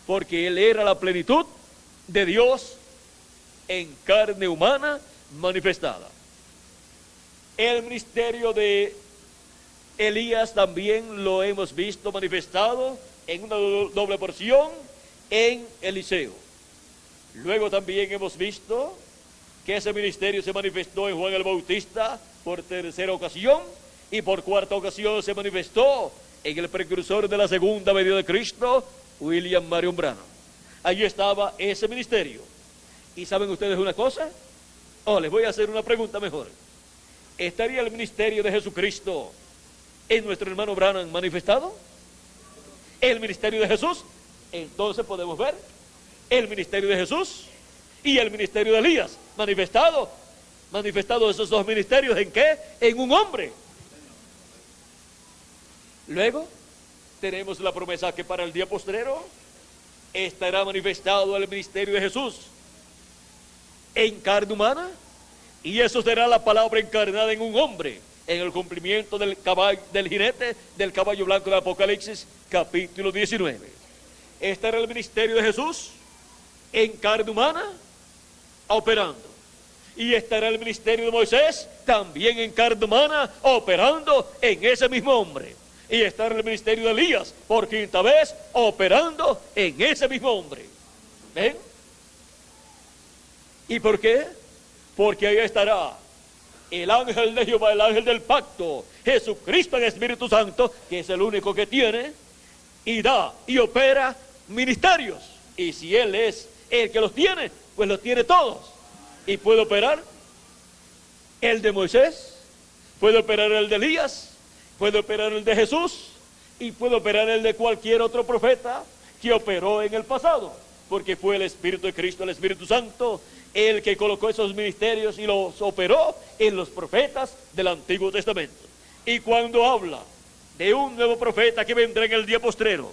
porque Él era la plenitud de Dios en carne humana manifestada. El ministerio de Elías también lo hemos visto manifestado en una doble porción en Eliseo. Luego también hemos visto que ese ministerio se manifestó en Juan el Bautista por tercera ocasión, y por cuarta ocasión se manifestó en el precursor de la segunda venida de Cristo, William Marion Branham. Allí estaba ese ministerio. ¿Y saben ustedes una cosa? Les voy a hacer una pregunta mejor. ¿Estaría el ministerio de Jesucristo en nuestro hermano Branham manifestado? ¿El ministerio de Jesús? Entonces podemos ver el ministerio de Jesús y el ministerio de Elías manifestado esos dos ministerios. ¿En qué? En un hombre. Luego tenemos la promesa que para el día postrero estará manifestado el ministerio de Jesús en carne humana, y eso será la palabra encarnada en un hombre, en el cumplimiento del jinete del caballo blanco de Apocalipsis capítulo 19. Estará el ministerio de Jesús en carne humana operando, y estará el ministerio de Moisés también en carne humana operando en ese mismo hombre, y estará el ministerio de Elías por quinta vez operando en ese mismo hombre. ¿Ven? ¿Y por qué? Porque ahí estará el ángel de Jehová, el ángel del pacto, Jesucristo en Espíritu Santo, que es el único que tiene y da y opera ministerios. Y si Él es el que los tiene, pues los tiene todos. Y puede operar el de Moisés, puede operar el de Elías, puede operar el de Jesús, y puede operar el de cualquier otro profeta que operó en el pasado, porque fue el Espíritu de Cristo, el Espíritu Santo, el que colocó esos ministerios y los operó en los profetas del Antiguo Testamento. Y cuando habla de un nuevo profeta que vendrá en el día postrero,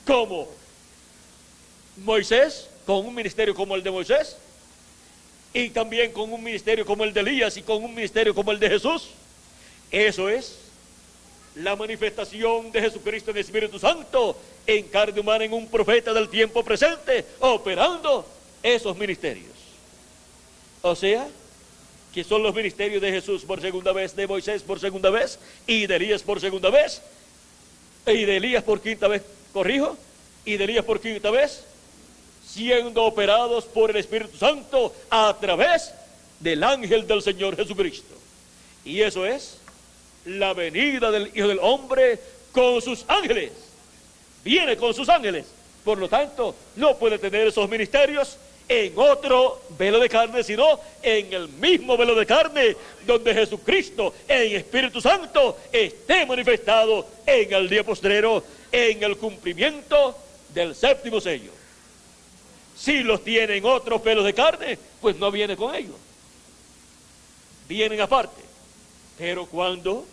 como Moisés, con un ministerio como el de Moisés, y también con un ministerio como el de Elías, y con un ministerio como el de Jesús, eso es la manifestación de Jesucristo en el Espíritu Santo en carne humana, en un profeta del tiempo presente, operando esos ministerios. O sea, que son los ministerios de Jesús por segunda vez, de Moisés por segunda vez, y de Elías por segunda vez, y de Elías por quinta vez, y de Elías por quinta vez, siendo operados por el Espíritu Santo a través del ángel del Señor Jesucristo. Y eso es la venida del Hijo del Hombre con sus ángeles. Viene con sus ángeles. Por lo tanto, no puede tener esos ministerios en otro velo de carne, sino en el mismo velo de carne donde Jesucristo en Espíritu Santo esté manifestado en el día postrero, en el cumplimiento del séptimo sello. Si los tiene en otros velos de carne, pues no viene con ellos, vienen aparte. Pero cuando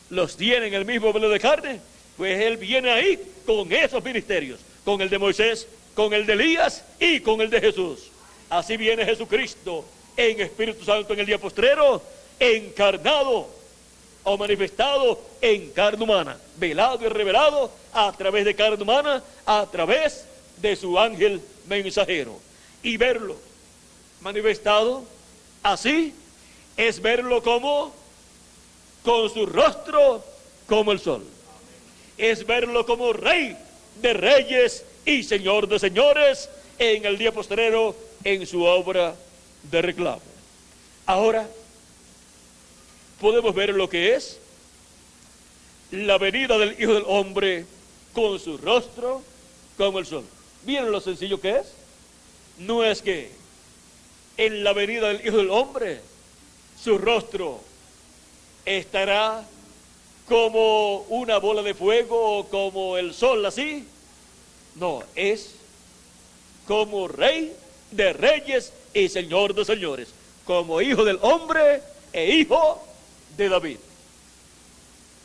los tiene en el mismo velo de carne, pues Él viene ahí con esos ministerios, con el de Moisés, con el de Elías y con el de Jesús. Así viene Jesucristo en Espíritu Santo en el día postrero, encarnado o manifestado en carne humana, velado y revelado a través de carne humana, a través de su ángel mensajero. Y verlo manifestado así es verlo como con su rostro como el sol. Es verlo como Rey de reyes y Señor de señores en el día postrero en su obra de reclamo. Ahora podemos ver lo que es la venida del Hijo del Hombre con su rostro como el sol. ¿Vieron lo sencillo que es? No es que en la venida del Hijo del Hombre su rostro estará como una bola de fuego o como el sol así. No, es como Rey de reyes y Señor de señores, como Hijo del Hombre e Hijo de David.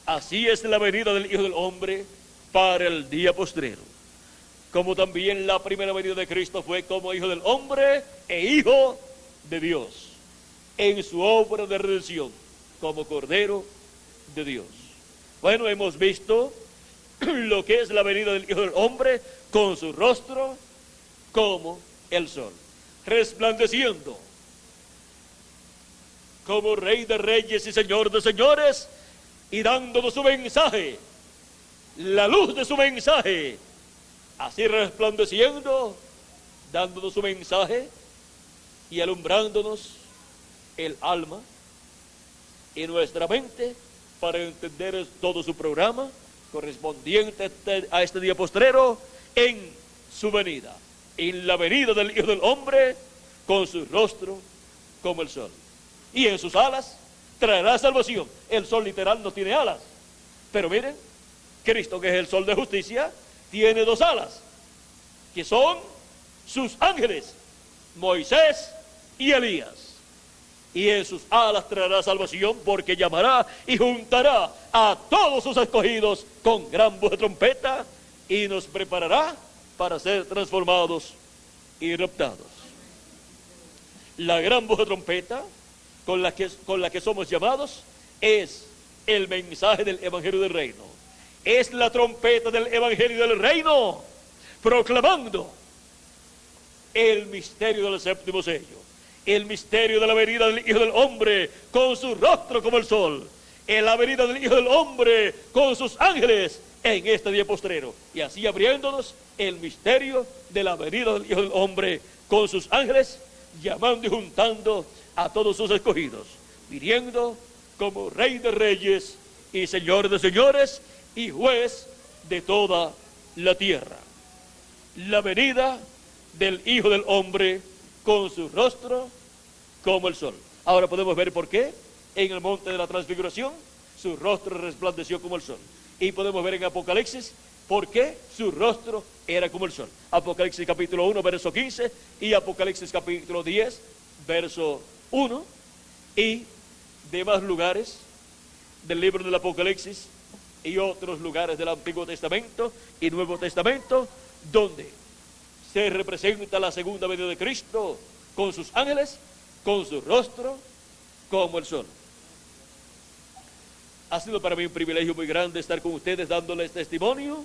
Así es la venida del Hijo del Hombre para el día postrero. Como también la primera venida de Cristo fue como Hijo del Hombre e Hijo de Dios, en su obra de redención, como Cordero de Dios. Bueno, hemos visto lo que es la venida del Hijo del Hombre con su rostro como el sol, resplandeciendo como Rey de reyes y Señor de señores, y dándonos su mensaje, la luz de su mensaje, así resplandeciendo, dándonos su mensaje y alumbrándonos el alma y nuestra mente para entender todo su programa correspondiente a este día postrero en su venida, en la venida del Hijo del Hombre con su rostro como el sol, y en sus alas traerá salvación. El sol literal no tiene alas, pero miren, Cristo, que es el sol de justicia, tiene dos alas, que son sus ángeles, Moisés y Elías. Y en sus alas traerá salvación, porque llamará y juntará a todos sus escogidos con gran voz de trompeta, y nos preparará para ser transformados y raptados. La gran voz de trompeta con la que somos llamados es el mensaje del Evangelio del Reino. Es la trompeta del Evangelio del Reino, proclamando el misterio del séptimo sello, el misterio de la venida del Hijo del Hombre con su rostro como el sol, en la venida del Hijo del Hombre con sus ángeles en este día postrero, y así abriéndonos el misterio de la venida del Hijo del Hombre con sus ángeles, llamando y juntando a todos sus escogidos, viniendo como Rey de reyes y Señor de señores y juez de toda la tierra. La venida del Hijo del Hombre con su rostro como el sol. Ahora podemos ver por qué en el monte de la transfiguración su rostro resplandeció como el sol, y podemos ver en Apocalipsis por qué su rostro era como el sol. Apocalipsis capítulo 1 verso 15 y Apocalipsis capítulo 10 verso 1 y demás lugares del libro del Apocalipsis y otros lugares del Antiguo Testamento y Nuevo Testamento, donde se representa la segunda venida de Cristo con sus ángeles, con su rostro como el sol. Ha sido para mí un privilegio muy grande estar con ustedes dándoles testimonio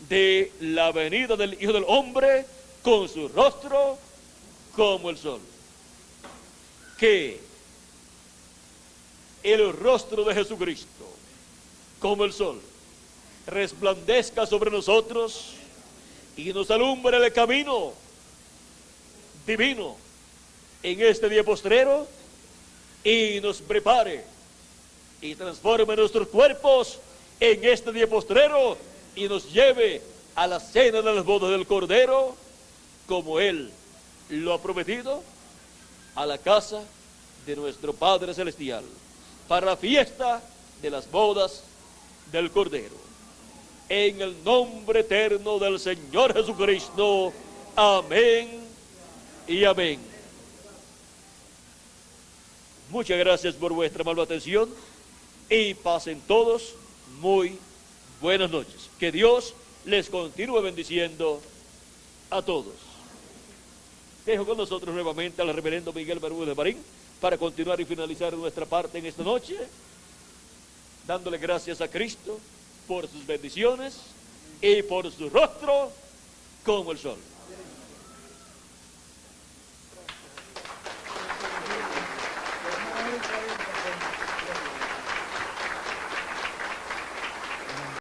de la venida del Hijo del Hombre con su rostro como el sol. Que el rostro de Jesucristo como el sol resplandezca sobre nosotros y nos alumbre el camino divino en este día postrero, y nos prepare y transforme nuestros cuerpos en este día postrero y nos lleve a la cena de las bodas del Cordero, como Él lo ha prometido, a la casa de nuestro Padre Celestial, para la fiesta de las bodas del Cordero. En el nombre eterno del Señor Jesucristo. Amén y amén. Muchas gracias por vuestra amable atención y pasen todos muy buenas noches. Que Dios les continúe bendiciendo a todos. Dejo con nosotros nuevamente al reverendo Miguel Bermúdez Marín para continuar y finalizar nuestra parte en esta noche, dándole gracias a Cristo por sus bendiciones y por su rostro como el sol. Gracias.